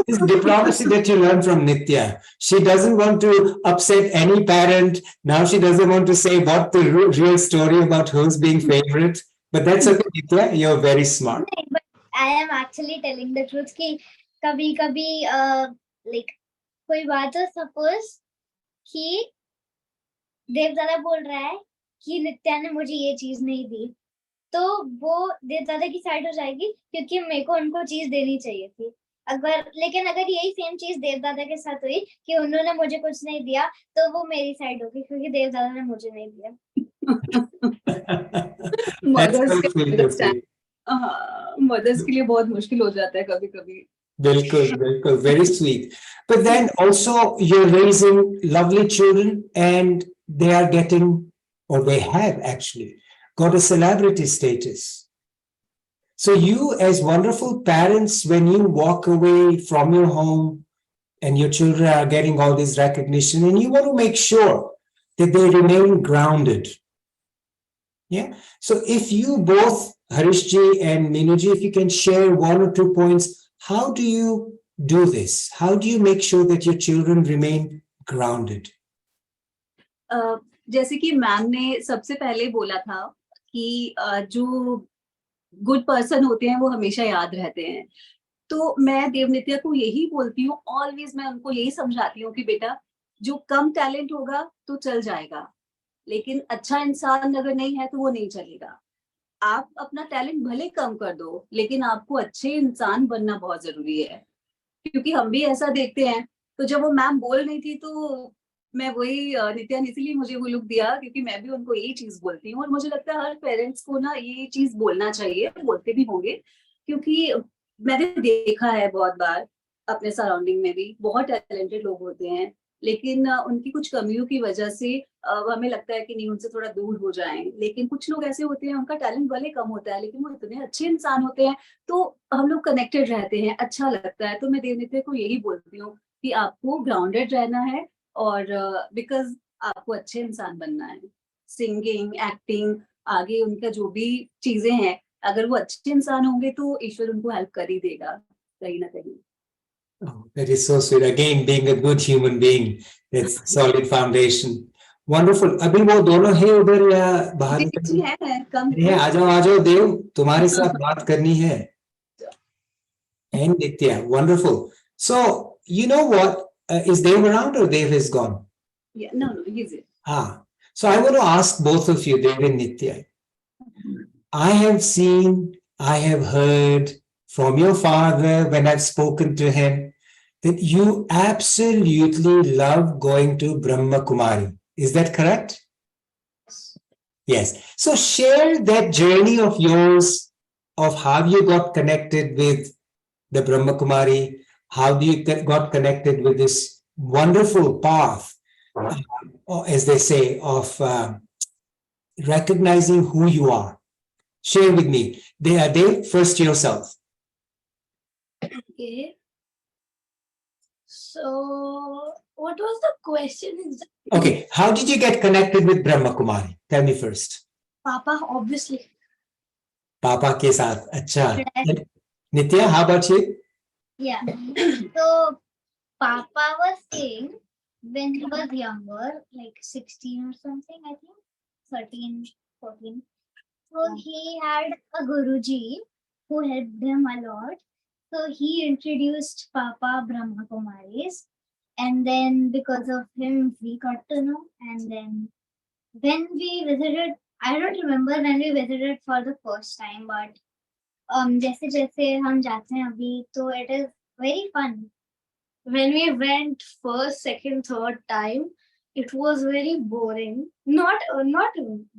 this diplomacy that you learn from Nitya. She doesn't want to upset any parent. Now she doesn't want to say what the real story about who's being favorite. But that's okay, Nitya. You're very smart. नहीं, but I am actually telling the truth कि कभी कभी like कोई बात हो, suppose कि देवदादा बोल रहा है कि नित्या ने मुझे ये चीज नहीं दी, तो वो देवदादा की साइड हो जाएगी क्योंकि मेरे को उनको चीज देनी चाहिए थी. लेकिन अगर यही सेम चीज देवदादा के साथ हुई कि उन्होंने मुझे कुछ नहीं दिया, तो वो मेरी साइड होगी क्योंकि देवदादा ने मुझे नहीं दिया. That's मदर्स so का sweet of अंडरस्टैंड, you. हाँ, मदर्स के लिए बहुत मुश्किल हो जाता है कभी कभी। Bilkul, bilkul, very sweet. But then also you're raising lovely children and they are getting, or they have actually got a celebrity status. So you as wonderful parents, when you walk away from your home and your children are getting all this recognition and you want to make sure that they remain grounded. Yeah. So if you both, Harishji and Meenuji, if you can share one or 2 points, how do you do this? How do you make sure that your children remain grounded? जैसे कि ma'am ने सबसे पहले बोला था कि जो good person होते हैं वो हमेशा याद रहते हैं, तो मैं देवनित्या को यही बोलती हूँ, ऑलवेज मैं उनको यही समझाती हूँ कि बेटा जो कम टैलेंट होगा तो चल जाएगा, लेकिन अच्छा इंसान अगर नहीं है तो वो नहीं चलेगा। आप अपना टैलेंट भले कम कर दो, लेकिन आपको अच्छे इंसान बनना बहुत जरूरी है, क्योंकि हम भी ऐसा देखते हैं। तो जब वो मैम बोल रही थी तो मैं वही नित्या ने इसीलिए मुझे वो लुक दिया क्योंकि मैं भी उनको यही चीज बोलती हूँ और मुझे लगता है हर पेरेंट्स को ना ये चीज बोलना चाहिए, बोलते भी होंगे, क्योंकि मैंने देखा है बहुत बार अपने सराउंडिंग में भी बहुत टैलेंटेड लोग होते हैं, लेकिन उनकी कुछ कमियों की वजह से हमें लगता है कि नहीं उनसे थोड़ा दूर हो जाएं। लेकिन कुछ लोग ऐसे होते हैं उनका टैलेंट भले कम होता है लेकिन वो इतने अच्छे इंसान होते हैं, तो हम लोग कनेक्टेड रहते हैं, अच्छा लगता है। तो मैं देवनित्य को यही बोलती हूँ कि आपको ग्राउंडेड रहना है और बिकॉज आपको अच्छे इंसान बनना है। सिंगिंग, एक्टिंग, आगे उनका जो भी चीजें हैं, अगर वो अच्छे इंसान होंगे तो ईश्वर उनको हेल्प कर ही देगा कहीं ना कहीं। Oh, that is so sweet. Again, being a good human being, that's solid foundation. Wonderful. अभी वो दोनों है उधर या बाहर जी निकल है कम गए? आ जाओ देव, तुम्हारे साथ बात करनी है. And Nitya, wonderful. So you know what? Is Dev around or Dev is gone? Yeah, no, he's it. So I want to ask both of you, Dev and Nitya. I have seen, I have heard from your father when I've spoken to him that you absolutely love going to Brahma Kumari. Is that correct? Yes. So share that journey of yours of how you got connected with the Brahma Kumari, how do you got connected with this wonderful path, or as they say, of recognizing who you are. Share with me. Dave, first yourself. Okay. So, what was the question exactly? Okay, how did you get connected with Brahma Kumari? Tell me first. Papa, obviously. Papa ke saath. Acha. Nitya, how about you? Yeah. So Papa was saying when he was younger, like 16 or something, I think, 13, 14. So he had a Guruji who helped him a lot. So he introduced Papa Brahma Kumaris. And then because of him, we got to know. And then when we visited, I don't remember when we visited for the first time, but जैसे जैसे हम जाते हैं अभी, तो it is very fun. When we went first, second, third time, it was very boring. Not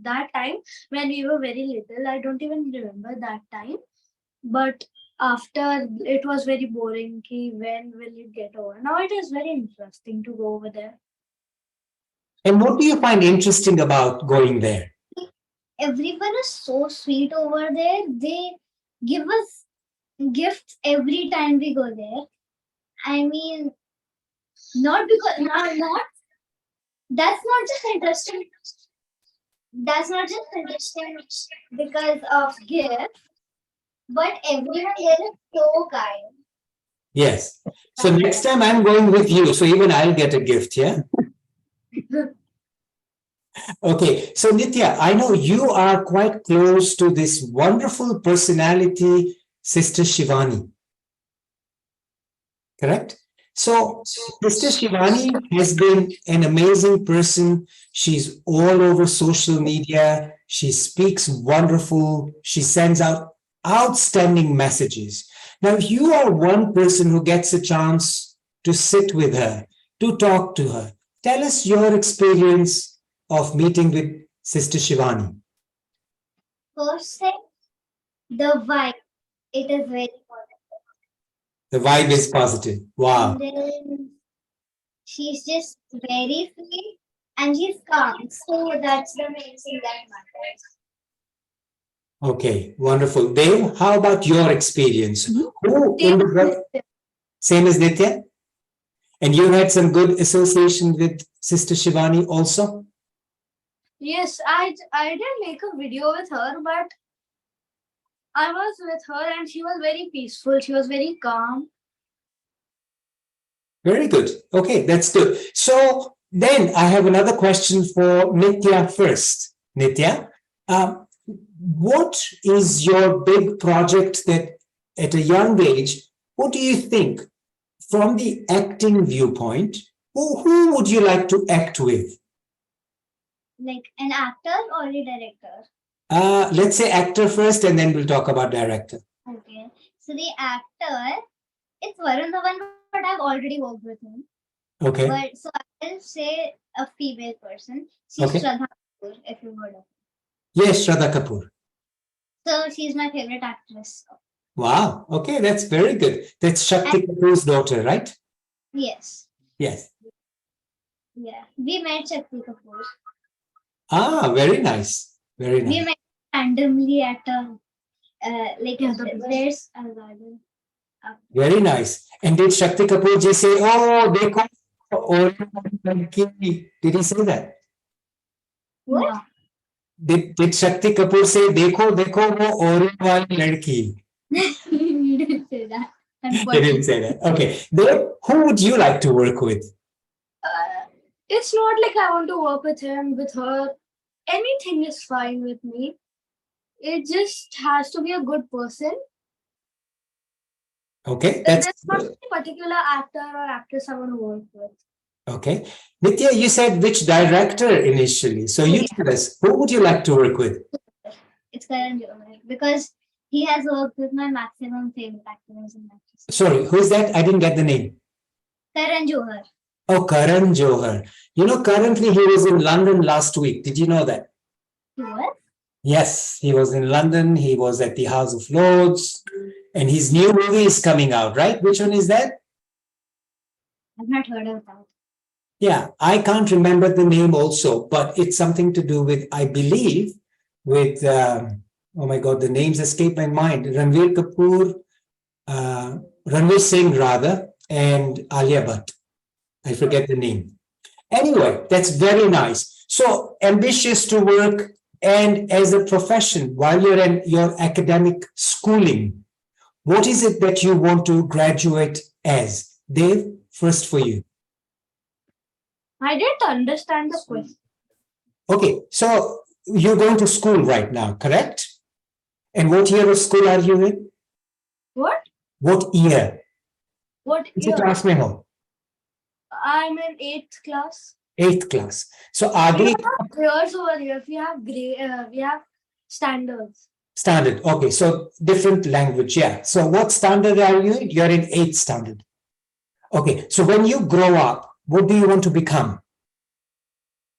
that time when we were very little. I don't even remember that time. But after, it was very boring. Ki when will you get over? Now it is very interesting to go over there. And what do you find interesting about going there? Everyone is so sweet over there. They give us gifts every time we go there. I mean, not because not that's not just interesting. That's not just interesting because of gift, but everyone there is so kind. Yes. So next time I'm going with you, so even I'll get a gift, yeah? Okay, so Nitya, I know you are quite close to this wonderful personality, Sister Shivani, correct? So, Sister Shivani has been an amazing person. She's all over social media. She speaks wonderful. She sends out outstanding messages. Now, if you are one person who gets a chance to sit with her, to talk to her, tell us your experience of meeting with Sister Shivani. First thing, the vibe. It is very positive. The vibe is positive. Wow. And then she's just very sweet and she's calm. So that's the main thing that matters. Okay, wonderful. Dave, how about your experience? Who in Same the group? Same as Nitya? And you had some good association with Sister Shivani also? Yes, I didn't make a video with her, but I was with her and she was very peaceful. She was very calm. Very good. Okay, that's good. So then I have another question for Nitya first. Nitya, what is your big project that at a young age, what do you think from the acting viewpoint, who would you like to act with? Like an actor or a director? Let's say actor first and then we'll talk about director. Okay. So the actor, it's Varun Dhawan, but I've already worked with him. Okay. But so I'll say a female person. She's Okay. Shraddha Kapoor, if you've heard of her. Yes, Shraddha Kapoor. So she's my favorite actress. Wow. Okay, that's very good. That's Shakti Kapoor's daughter, right? Yes. Yes. Yeah. We met Shakti Kapoor. Ah, very nice. Very We nice. met randomly at a like Yeah, there's a garden. Very nice. And did Shakti Kapoor ji say, oh, dekho, aur ladki?" Did he say that? What? Yeah. Did Shakti Kapoor say, dekho, dekho, wo aur wali ladki? You didn't say that. They didn't say that. Okay. Dave, who would you like to work with? It's not like I want to work with him, with her. Anything is fine with me. It just has to be a good person. Okay, There's that's not any particular actor or actress I want to work with. okay. Nitya, you said which director initially. So you tell us, who would you like to work with? It's Karan Johar because he has worked with my maximum favorite actors and actresses. Sorry, who is that? I didn't get the name. Karan Johar. Oh, Karan Johar. You know, currently he was in London last week. Did you know that? He was? Yes, he was in London. He was at the House of Lords. And his new movie is coming out, right? Which one is that? I've not heard of that. Yeah, I can't remember the name also, but it's something to do with, I believe, with, oh my God, the names escape my mind. Ranveer Kapoor, Ranveer Singh rather, and Alia Bhatt. I forget the name. Anyway, that's very nice. So ambitious to work and as a profession while you're in your academic schooling, what is it that you want to graduate as? Dave, first for you. I didn't understand the question. Okay, so you're going to school right now, correct? And what year of school are you in? What? What year? What Is year? it class mein ho? I'm in 8th class. 8th class. So We aage have years over here. We have standards. standard. Okay, so different language. Yeah. So what standard are you in? You're in 8th standard. Okay, so when you grow up, what do you want to become?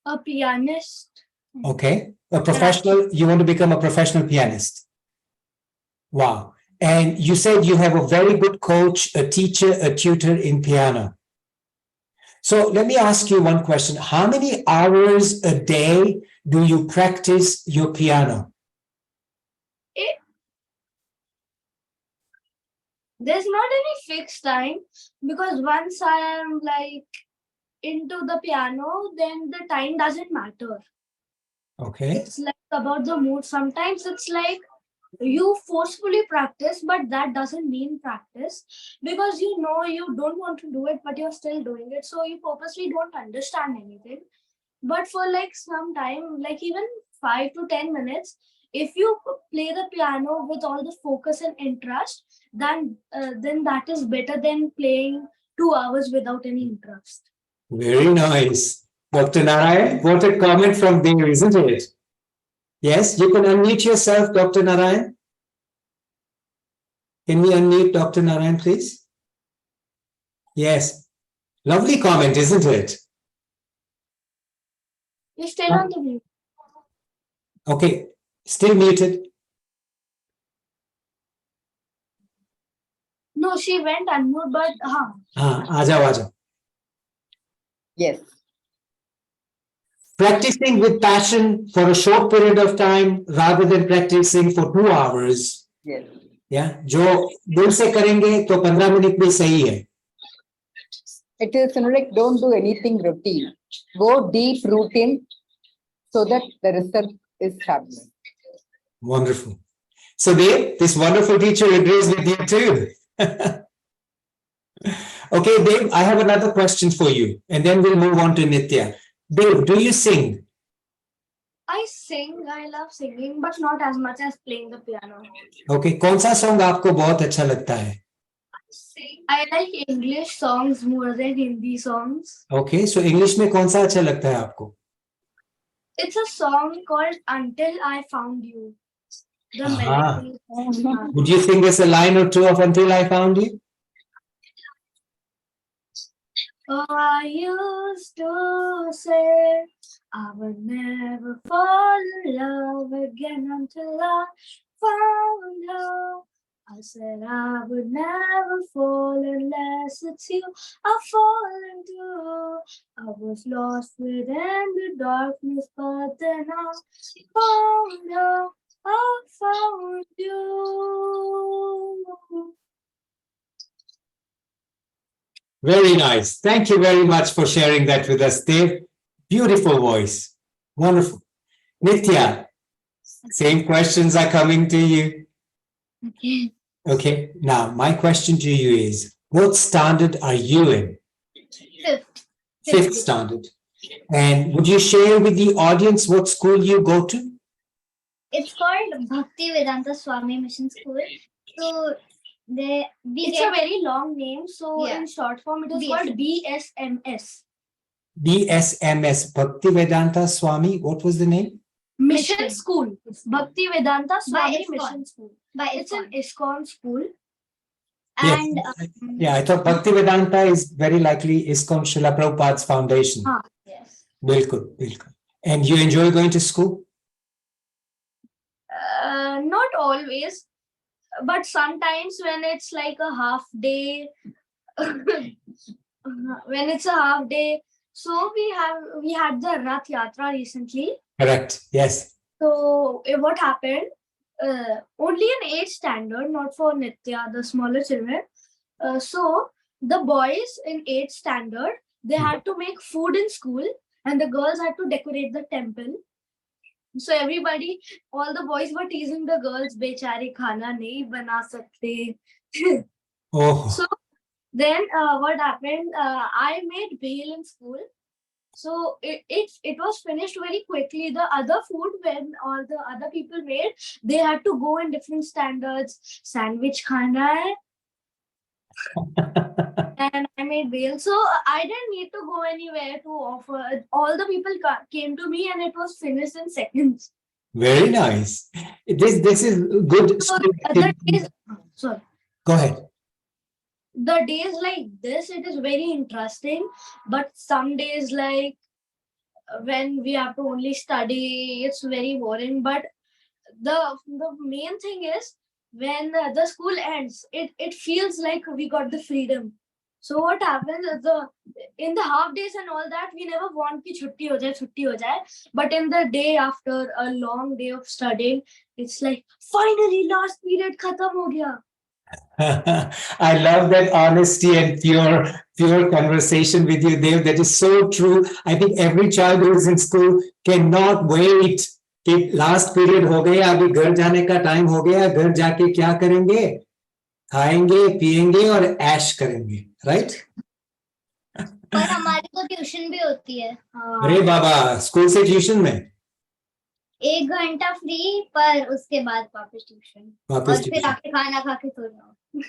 A pianist. Okay, a professional, you want to become a professional pianist. Wow. And you said you have a very good coach, a teacher, a tutor in piano. So let me ask you one question. How many hours a day do you practice your piano? There's not any fixed time because once I am like into the piano, then the time doesn't matter. Okay. It's like about the mood. Sometimes it's like you forcefully practice, but that doesn't mean practice because you know you don't want to do it, but you're still doing it. So you purposely don't understand anything. But for like some time, like even 5 to 10 minutes, if you play the piano with all the focus and interest, then that is better than playing 2 hours without any interest. Very nice. Dr. Narayan, what a comment from there, isn't it? Yes, you can unmute yourself, Dr. Narayan. Can we unmute Dr. Narayan, please? Yes. Lovely comment, isn't it? You're still on the mute. Okay. Still muted. No, she went unmute, but aa जाओ. Yes. Practicing with passion for a short period of time rather than practicing for 2 hours. Yes. Yeah, जो दिल से करेंगे तो 15 minute में सही है. It is like don't do anything routine. Go deep routine so that the result is happening. Wonderful. So Dave, this wonderful teacher agrees with you too. Okay, Dave, I have another question for you, and then we'll move on to Nitya. Dave, do you sing? I sing. I love singing, but not as much as playing the piano. Okay, कौन सा song आपको बहुत अच्छा लगता है? I like English songs more than Hindi songs. Okay, so English में कौन सा अच्छा लगता है आपको? It's a song called Until I Found You. The Aha. melody. Would you sing us a line or two of Until I Found You? Oh, I used to say I would never fall in love again until I found her. I said I would never fall unless it's you I fall into. I was lost within the darkness, but then I found her. I found you. Very nice. Thank you very much for sharing that with us, Dave. Beautiful voice. Wonderful. Nitya, same questions are coming to you. Okay. Okay, now my question to you is, what standard are you in? Fifth. Fifth standard. And would you share with the audience what school you go to? It's called Bhakti Vedanta Swami Mission School. So It's a very long name, so Yeah. in short form, it is BSMS. called BSMS. BSMS, Bhakti Vedanta Swami. What was the name? Mission Mission. School. Bhakti Vedanta Swami ISKCON. Mission School. by It's an ISKCON. ISKCON school. And Yeah, I thought Bhakti Vedanta is very likely ISKCON Srila Prabhupada's foundation. yes. Bilkul, bilkul. And you enjoy going to school? Not always, but sometimes when it's like a half day, when it's a half day. So we had the Rath Yatra recently. Correct. Yes. So what happened? Only in 8th standard, not for Nitya, the smaller children. So the boys in 8th standard, they had to make food in school, and the girls had to decorate the temple. So everybody, all the boys were teasing the girls, "Bechari khana nahi bana sakte." Oh, So then what happened? I made bhel in school. So it was finished very quickly. The other food, when all the other people made, they had to go in different standards. Sandwich khana hai, and I made bhel. So I didn't need to go anywhere to offer. All the people came to me, and it was finished in seconds. very nice. This is good. So school the activity. days, sorry. Go ahead. The days like this, it is very interesting, but some days like when we have to only study, it's very boring. But the main thing is when the school ends, it feels like we got the freedom. So what happens is in the half days and all that, we never want ki chutti ho jaye. But in the day after a long day of studying, it's like finally last period khatam ho gaya. I love that honesty and pure conversation with you, Dev. That is so true. I think every child who is in school cannot wait कि last period हो गया, अभी घर जाने का time हो गया, घर जाके क्या करेंगे, खाएंगे पिएंगे और ऐश करेंगे, राइट? पर हमारी तो ट्यूशन भी होती है। अरे बाबा, स्कूल से ट्यूशन में 1 घंटा फ्री, पर उसके बाद वापस ट्यूशन, वापस और फिर ट्यूशन। आके खाना खा के सो जाओ।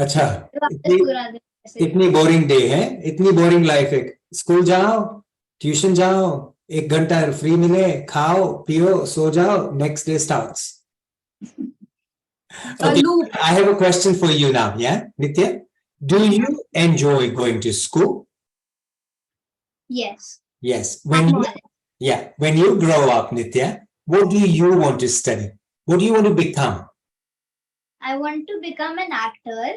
अच्छा, वापस पूरा दिन ऐसे। इतनी बोरिंग डे है, इतनी बोरिंग लाइफ है। स्कूल जाओ, ट्यूशन जाओ, 1 घंटा फ्री मिले, खाओ पियो सो जाओ, next day starts. Okay, loop. I have a question for you now, yeah, Nitya? Do you enjoy going to school? Yes. Yes. When you, when you grow up, Nitya, what do you want to study? What do you want to become? I want to become an actor.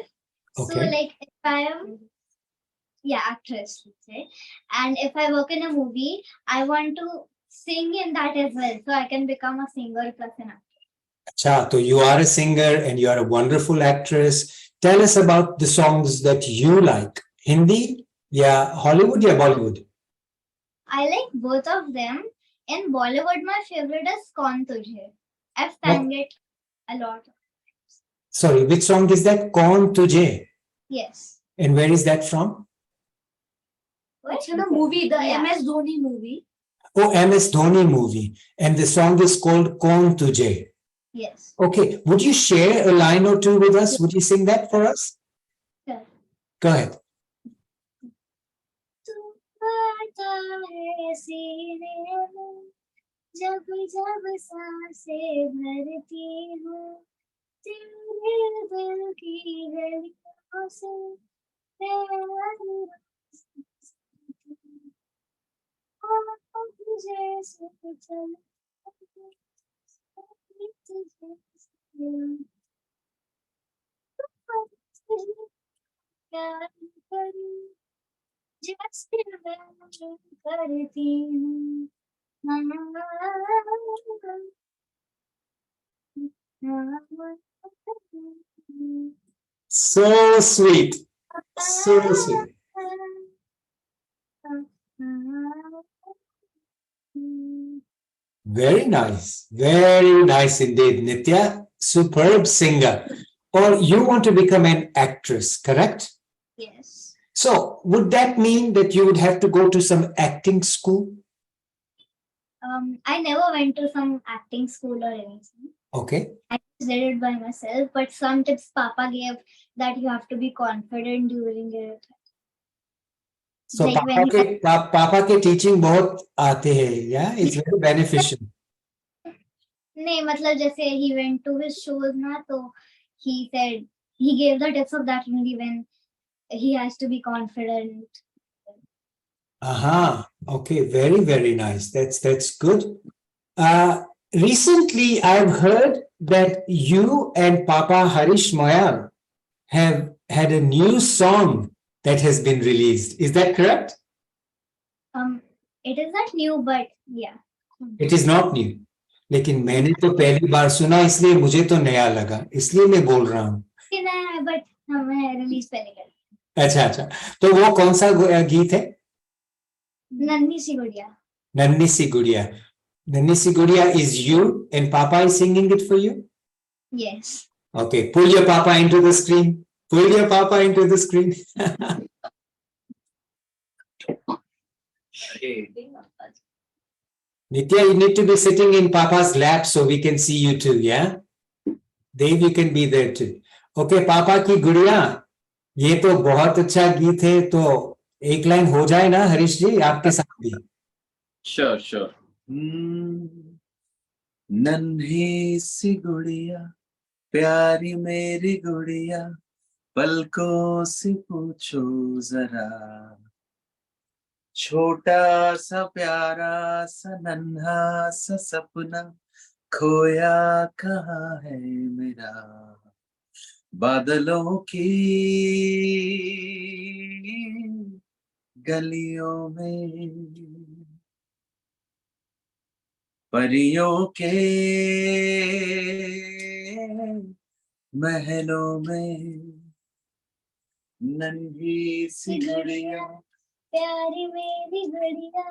So Okay. like if I am, actress, let's say. And if I work in a movie, I want to sing in that as well. So I can become a singer plus an actor. Acha, so you are a singer and you are a wonderful actress. Tell us about the songs that you like. Hindi, yeah, Hollywood, yeah, Bollywood. I like both of them. In Bollywood, my favorite is Kaun Tujhe. I've sang it a lot. Sorry, which song is that? Kaun Tujhe. Yes. And where is that from? It's in a movie, the Yeah. MS Dhoni movie. Oh, MS Dhoni movie. And the song is called Kaun Tujhe. Yes. Okay, would you share a line or two with us? Would you sing that for us? Sure. Go ahead. जब जब सांसें भरती हूँ तेरे दिल की गलियों से जैसे मैं करती हूँ So sweet. So sweet. Very nice. Very nice indeed, Nitya. Superb singer. Or you want to become an actress, correct? Yes. So would that mean that you would have to go to some acting school? I never went to some acting school or anything. Okay. I just did it by myself, but some tips Papa gave that you have to be confident during it. So Like when पापा के teaching बहुत आते हैं, yeah, it's very beneficial. नहीं मतलब जैसे he went to his shows ना, तो he said he gave the tips of that only when he has to be confident. Aha, okay, very nice. That's good. Recently, I've heard that you and Papa Harish Moyal have had a new song that has been released. Is that correct? It is not new, but yeah. It is not new. लेकिन मैंने तो पहली बार सुना, इसलिए मुझे तो नया लगा, इसलिए मैं बोल रहा हूँ. But हमें रिलीज पहले कर. अच्छा, तो वो कौन सा गीत है? नन्ही सी गुड़िया. Nannhi Si Gudiya. Nannhi Si Gudiya is you and Papa is singing it for you? Yes. Okay, pull your Papa into the screen. Pull your Papa into the screen. Nitya, you need to be sitting in Papa's lap so we can see you too, yeah? Dave, you can be there too. Okay, Papa की गुड़िया, ये तो बहुत अच्छा गीत है, तो एक लाइन हो जाए ना हरीश जी आपके साथ भी. Sure. नन्ही सी गुड़िया, प्यारी मेरी गुड़िया, पलकों से पूछो जरा, छोटा सा प्यारा सा नन्हा सा सपना खोया कहाँ है मेरा, बादलों की गलियों में परियों के महलों में नन्ही सी गुड़िया प्यारी मेरी गुड़िया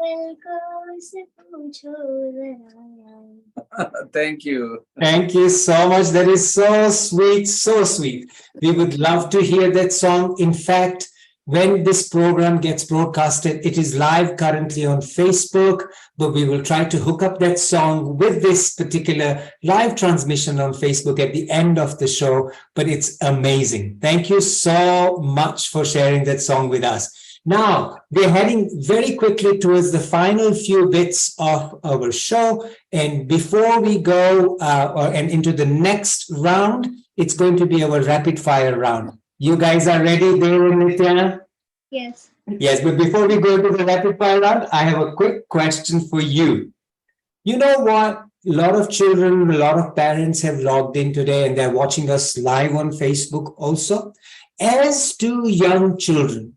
पलकों से पूछो जरा। Thank you. Thank you so much. That is so sweet, so sweet. We would love to hear that song. In fact, when this program gets broadcasted, it is live currently on Facebook, but we will try to hook up that song with this particular live transmission on Facebook at the end of the show. But it's amazing. Thank you so much for sharing that song with us. Now, we're heading very quickly towards the final few bits of our show. And before we go and into the next round, it's going to be our rapid fire round. You guys are ready, Dev and Nitya? Yes. Yes, but before we go to the rapid fire round, I have a quick question for you. You know what? A lot of children, a lot of parents have logged in today and they're watching us live on Facebook also. As to young children,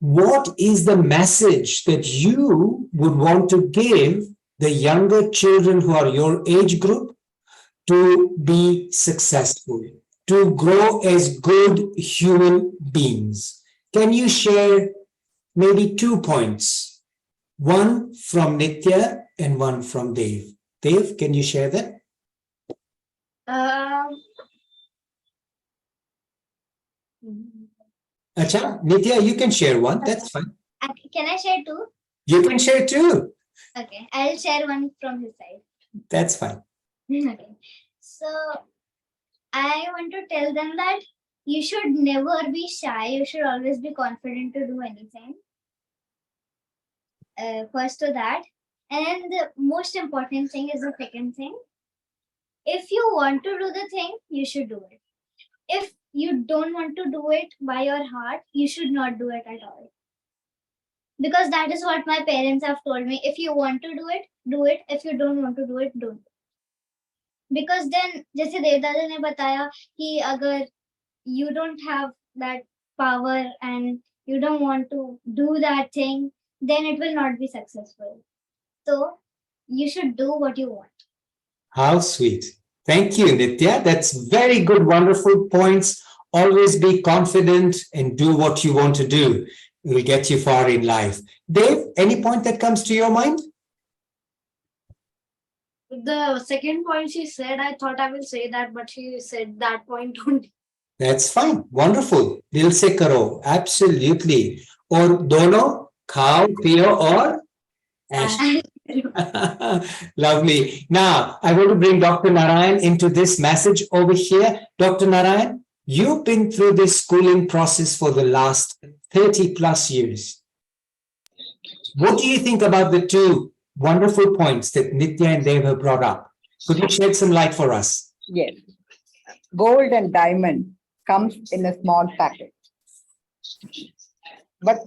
what is the message that you would want to give the younger children who are your age group to be successful, to grow as good human beings? Can you share maybe 2 points? One from Nitya and one from Dev. Dev, can you share that? Acha, Nitya, you can share one. That's fine. Can I share two? You can share two. Okay, I'll share one from his side. That's fine. Okay. So I want to tell them that you should never be shy. You should always be confident to do anything. First to that. And the most important thing is the second thing. If you want to do the thing, you should do it. If you don't want to do it by your heart, you should not do it at all. Because that is what my parents have told me. If you want to do it, do it. If you don't want to do it, don't. Because then, जैसे देवदादा ने बताया कि अगर you don't have that power and you don't want to do that thing, then it will not be successful. So you should do what you want. How sweet. Thank you, Nitya. That's very good, wonderful points. Always be confident and do what you want to do. It will get you far in life. Dave, any point that comes to your mind? The second point she said, I thought I will say that, but she said that point only. That's fine. Wonderful. Dil se karo. Absolutely. Or dono, khao, piyo, or ash. Lovely. Now, I want to bring Dr. Narayan into this message over here. Dr. Narayan, you've been through this schooling process for the last 30 plus years. What do you think about the two wonderful points that Nitya and Dev have brought up? Could you shed some light for us? Yes. Gold and diamond comes in a small packet. But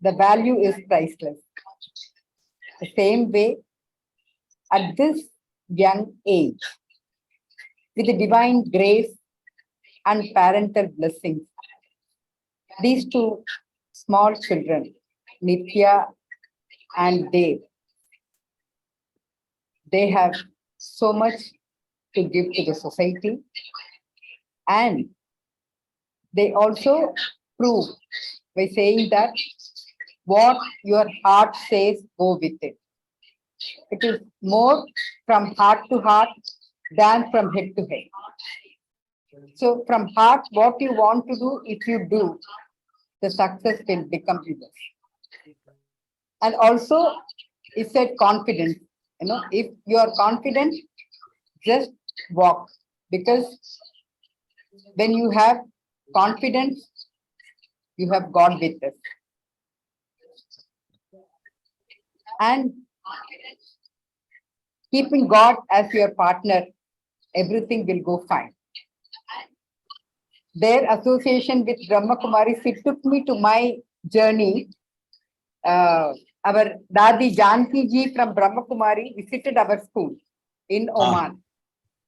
the value is priceless. The same way, at this young age, with the divine grace and parental blessings, these two small children, Nitya and Dev, they have so much to give to the society, and they also prove by saying that what your heart says, go with it. It is more from heart to heart than from head to head. So from heart, what you want to do, if you do, the success will become yours. And also, it said confidence. If you are confident, just walk. Because when you have confidence, you have God with us. And keeping God as your partner, everything will go fine. Their association with Brahma Kumaris, it took me to my journey. Our Dadi Janki ji from Brahma Kumari visited our school in Oman.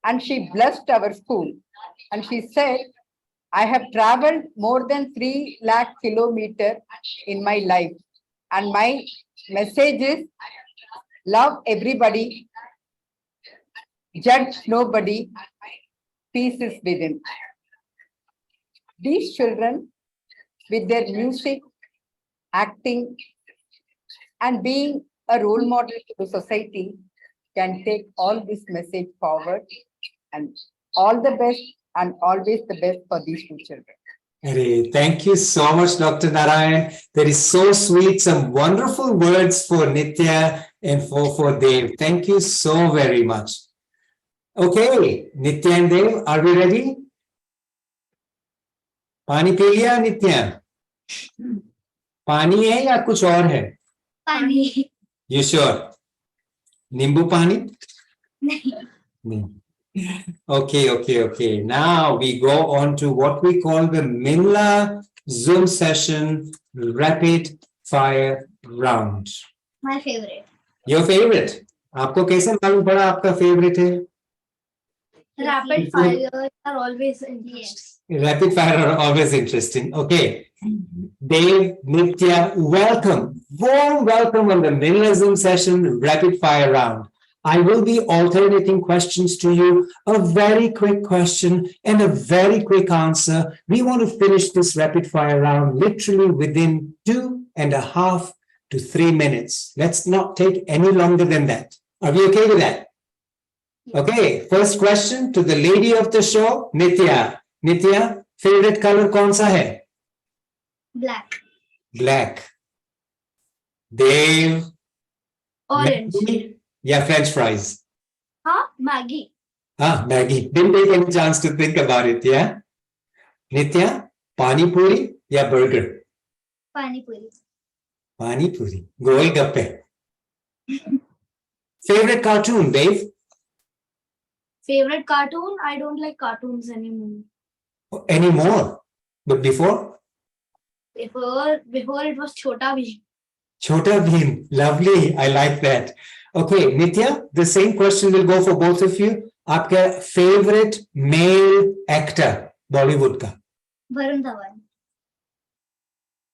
and she blessed our school. And she said, I have traveled more than 3 lakh kilometers in my life. And my message is love everybody, judge nobody, peace is within. These children, with their music, acting, and being a role model to the society, can take all this message forward. And all the best and always the best for these two children. Hey, thank you so much, Dr. Narayan. That is so sweet. Some wonderful words for Nitya and for Dev. Thank you so very much. Okay, Nitya and Dev, are we ready? पानी P लिया नित्या? पानी है या कुछ और है? पानी You sure? नींबू पानी? नहीं. Okay. Now we go on to what we call the Minla Zoom session rapid fire round. My favorite. Your favorite? आपको कैसे मालूम पड़ा आपका favorite है? Rapid fire are always interesting. Rapid fire are always interesting. Okay. Dev, Nitya, welcome. Warm welcome on the Minla Zoom session rapid fire round. I will be alternating questions to you, a very quick question and a very quick answer. We want to finish this rapid fire round literally within 2.5 to 3 minutes. Let's not take any longer than that. Are we okay with that? Okay, first question to the lady of the show, Nitya. Nitya, favorite color kaun sa hai? Black. Black. Dev? Orange. Maggie या French fries? Maggie. Maggie. Didn't take any chance to think about it, yeah? Nitya, pani puri या burger? Pani puri. Pani puri. Golgappe. Favorite cartoon, Dev? Favorite cartoon? I don't like cartoons anymore. Any more? But before? Before it was Chota Bheem. Chota Bheem. Lovely. I like that. Okay, Nitya, the same question will go for both of you. Aapka favorite male actor, Bollywood ka? Varun Dhawan.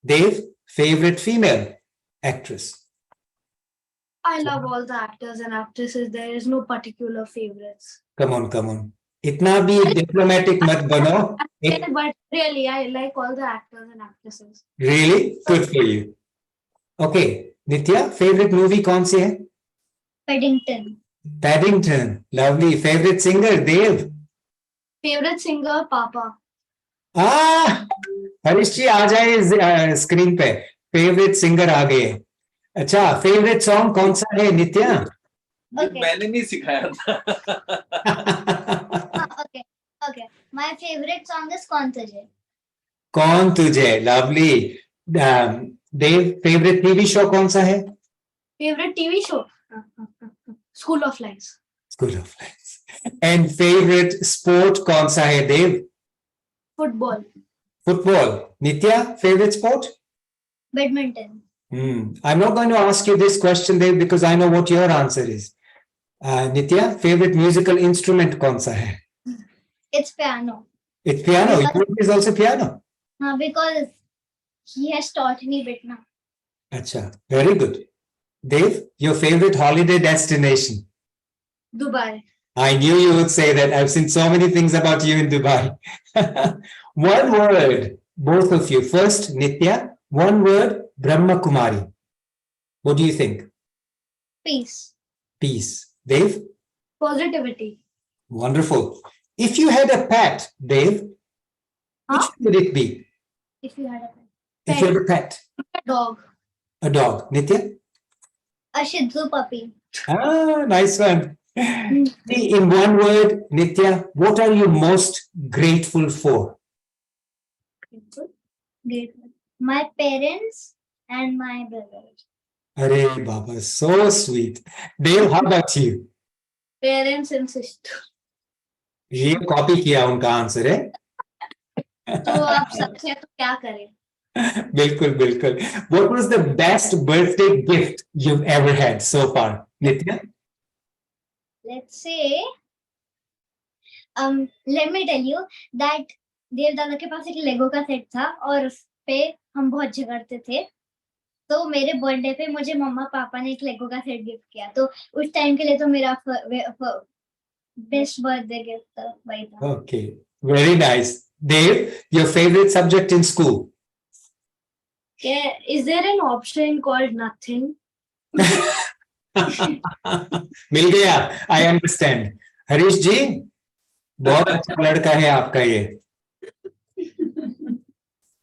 Dev, favorite female actress? I love all the actors and actresses. There is no particular favorites. Come on. Itna bhi diplomatic mat bano. But really, I like all the actors and actresses. Really? Good for you. Okay, Nitya, favorite movie kaun si hai? Paddington. Paddington. Lovely. Favorite singer, Dev? Favorite singer, Papa. Harish जी आ जाए screen पे. Favourite singer आ गए. अच्छा, favourite song कौन सा है नित्या? Okay. मैंने नहीं सिखाया था. Okay. My favorite song is Kaun Tujhe. कौन तुझे? लवली. देव, फेवरेट टीवी शो कौन सा है? Favorite TV show? School of Lies. School of Lies. And favorite sport कौन सा है देव? Football. Football. Nitya, favorite sport? Badminton. I'm not going to ask you this question, Dev, because I know what your answer is. Nitya, favorite musical instrument kaun sa hai? It's piano. It's piano. Yours is also piano. Because he has taught me bit now. Acha, very good. Dev, your favorite holiday destination? Dubai. I knew you would say that. I've seen so many things about you in Dubai. One word, both of you. First, Nitya, one word, Brahma Kumari. What do you think? Peace. Peace. Dev? Positivity. Wonderful. If you had a pet, Dev, which would it be? If you had a pet. If you had a pet. A dog. A dog. Nitya? A Shih Tzu puppy. Nice one. In one word, Nitya, what are you most grateful for? Grateful. My parents and my brothers. Arey Baba, so sweet. Dev, how about you? Parents and sister. ये copy किया उनका answer है. तो आप सबसे तो क्या करें? बिल्कुल. What was the best birthday gift you've ever had so far, Nitya? Let's say let me tell you that देव दादा के पास एक लेगो का सेट था और उस पे हम बहुत झगड़ते थे, तो मेरे बर्थडे पे मुझे मम्मा पापा ने एक लेगो का सेट गिफ्ट किया, तो उस टाइम के लिए तो मेरा बेस्ट बर्थडे गिफ्ट वही था. Okay, very nice. Dave, your favorite subject in school? Yeah, is there an option called nothing? मिल गया. I understand. हरीश जी, बहुत अच्छा लड़का है आपका ये.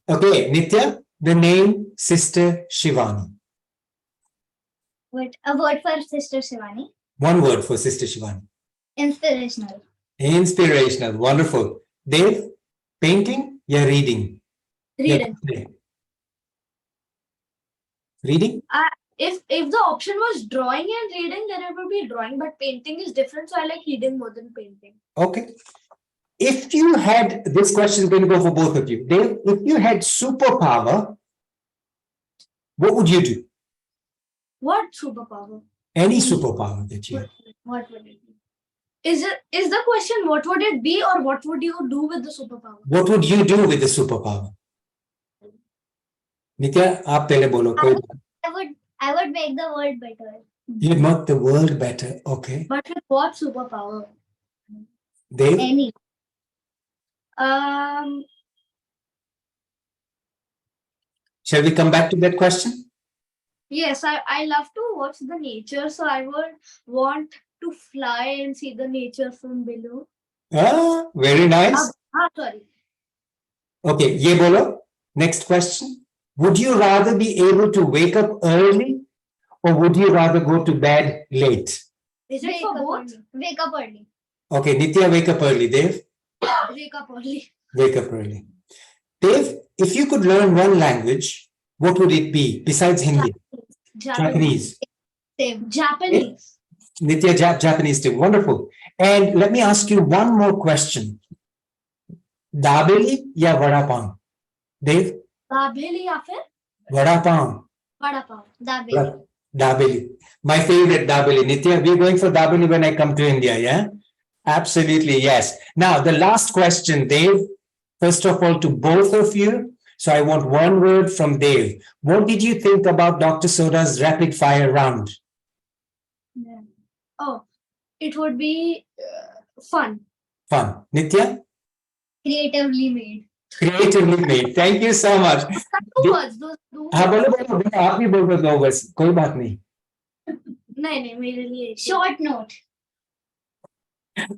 Okay, Nitya, the name Sister Shivani. What a word for Sister Shivani. One word for Sister Shivani. Inspirational. Inspirational, wonderful. Dave, painting या reading? Reading. Reading? If the option was drawing and reading, then it would be drawing. But painting is different, so I like reading more than painting. Okay. If you had, this question is going to go for both of you. Dave, if you had superpower, what would you do? What superpower? Any superpower that you have. What would it be? Is the question what would it be or what would you do with the superpower? What would you do with the superpower? Nitya, आप पहले बोलो कोई. I would make the world better. You'd make the world better. Okay. But with what superpower? Dave, Any. shall we come back to that question? Yes, I love to watch the nature, so I would want to fly and see the nature from below. Ah, very nice. Sorry. Okay, ye bolo. Next question. Would you rather be able to wake up early or would you rather go to bed late? Is it for both? Wake up early. Okay, Nitya, wake up early. Dave, Wake up early. wake up early. Dave, if you could learn one language, what would it be besides Hindi? Japanese. Same. Japanese. Nitya, Japanese too. Wonderful. And let me ask you one more question. Dabeli ya vada pav? Dave? Dabeli या फिर Vada pav. vada pav. Dabeli. Dabeli. My favorite dabeli. Nitya, we're going for dabeli when I come to India, yeah? Absolutely, yes. Now, the last question, Dave. First of all, to both of you. So I want one word from Dave. What did you think about Dr. Soda's rapid fire round? Oh, it would be fun. Fun. Nitya? Creatively made. Creatively made. Thank you so much. Two words. Those two. हाँ बोलो बोलो बोलो आप भी बोल दो बस कोई बात नहीं. नहीं मेरे लिए Short note.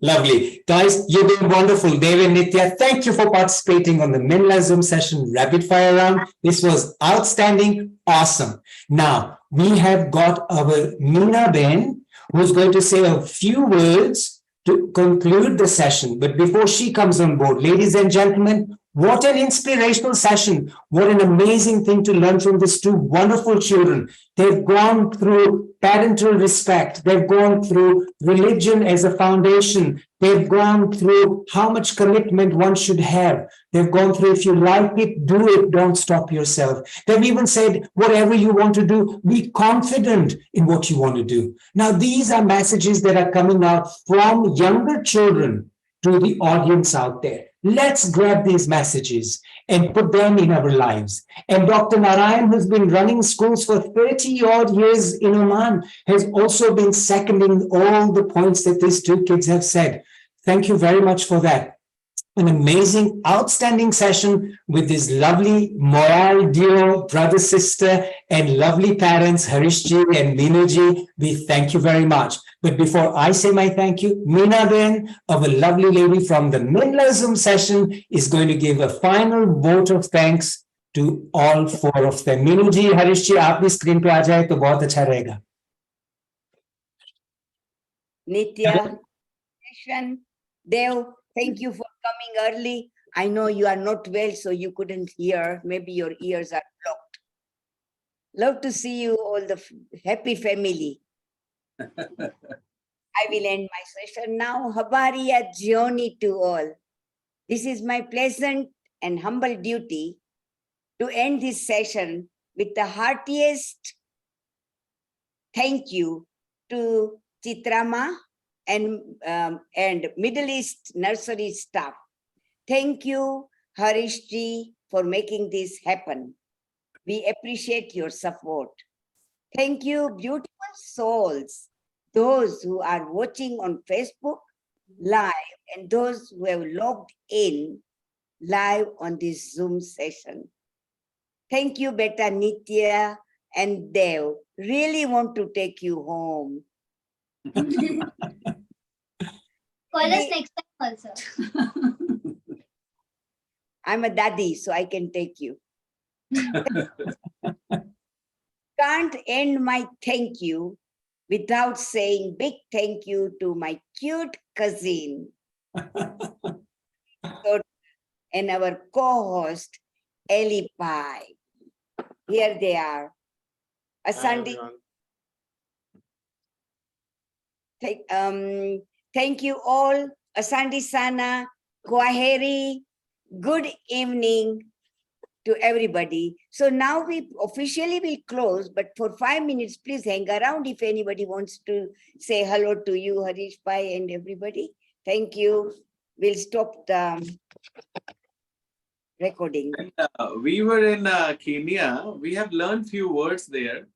Lovely. Guys, you've been wonderful. Dave and Nitya, thank you for participating on the Minla Zoom session rapid fire round. This was outstanding. Awesome. Now, we have got our Meena Ben, who's going to say a few words to conclude the session. But before she comes on board, ladies and gentlemen, what an inspirational session. What an amazing thing to learn from these two wonderful children. They've gone through parental respect. They've gone through religion as a foundation. They've gone through how much commitment one should have. They've gone through, if you like it, do it, don't stop yourself. They've even said, whatever you want to do, be confident in what you want to do. Now, these are messages that are coming out from younger children to the audience out there. Let's grab these messages and put them in our lives. And Dr. Narayan, who's been running schools for 30 odd years in Oman, has also been seconding all the points that these two kids have said. Thank you very much for that. An amazing, outstanding session with this lovely Moyal duo, brother, sister, and lovely parents, Harishji and Meenaji. We thank you very much. But before I say my thank you, Meena Ben, our lovely lady from the Minla Zoom session, is going to give a final vote of thanks to all four of them. Meenaji, Harishji, आप भी screen पे आ जाए तो बहुत अच्छा रहेगा. Nitya, Dev, thank you for coming early. I know you are not well, so you couldn't hear. Maybe your ears are blocked. Love to see you all, the happy family. I will end my session now. Habariya Jyoni to all. This is my pleasant and humble duty to end this session with the heartiest thank you to Chitrama, and Middle East nursery staff. Thank you, Harish ji, for making this happen. We appreciate your support. Thank you, beautiful souls, those who are watching on Facebook live and those who have logged in live on this Zoom session. Thank you, Beta Nitya and Dev. Really want to take you home. Call us next time also. I'm a daddy, so I can take you. Can't end my thank you without saying big thank you to my cute cousin and our co-host, Ellie Pai. Here they are. Asandi, thank you all. Asandi Sana, Kwaheri, good evening to everybody. So now we officially will close, but for 5 minutes, please hang around if anybody wants to say hello to you, Harish Pai and everybody. Thank you. We'll stop the recording. We were in Kenya. We have learned few words there.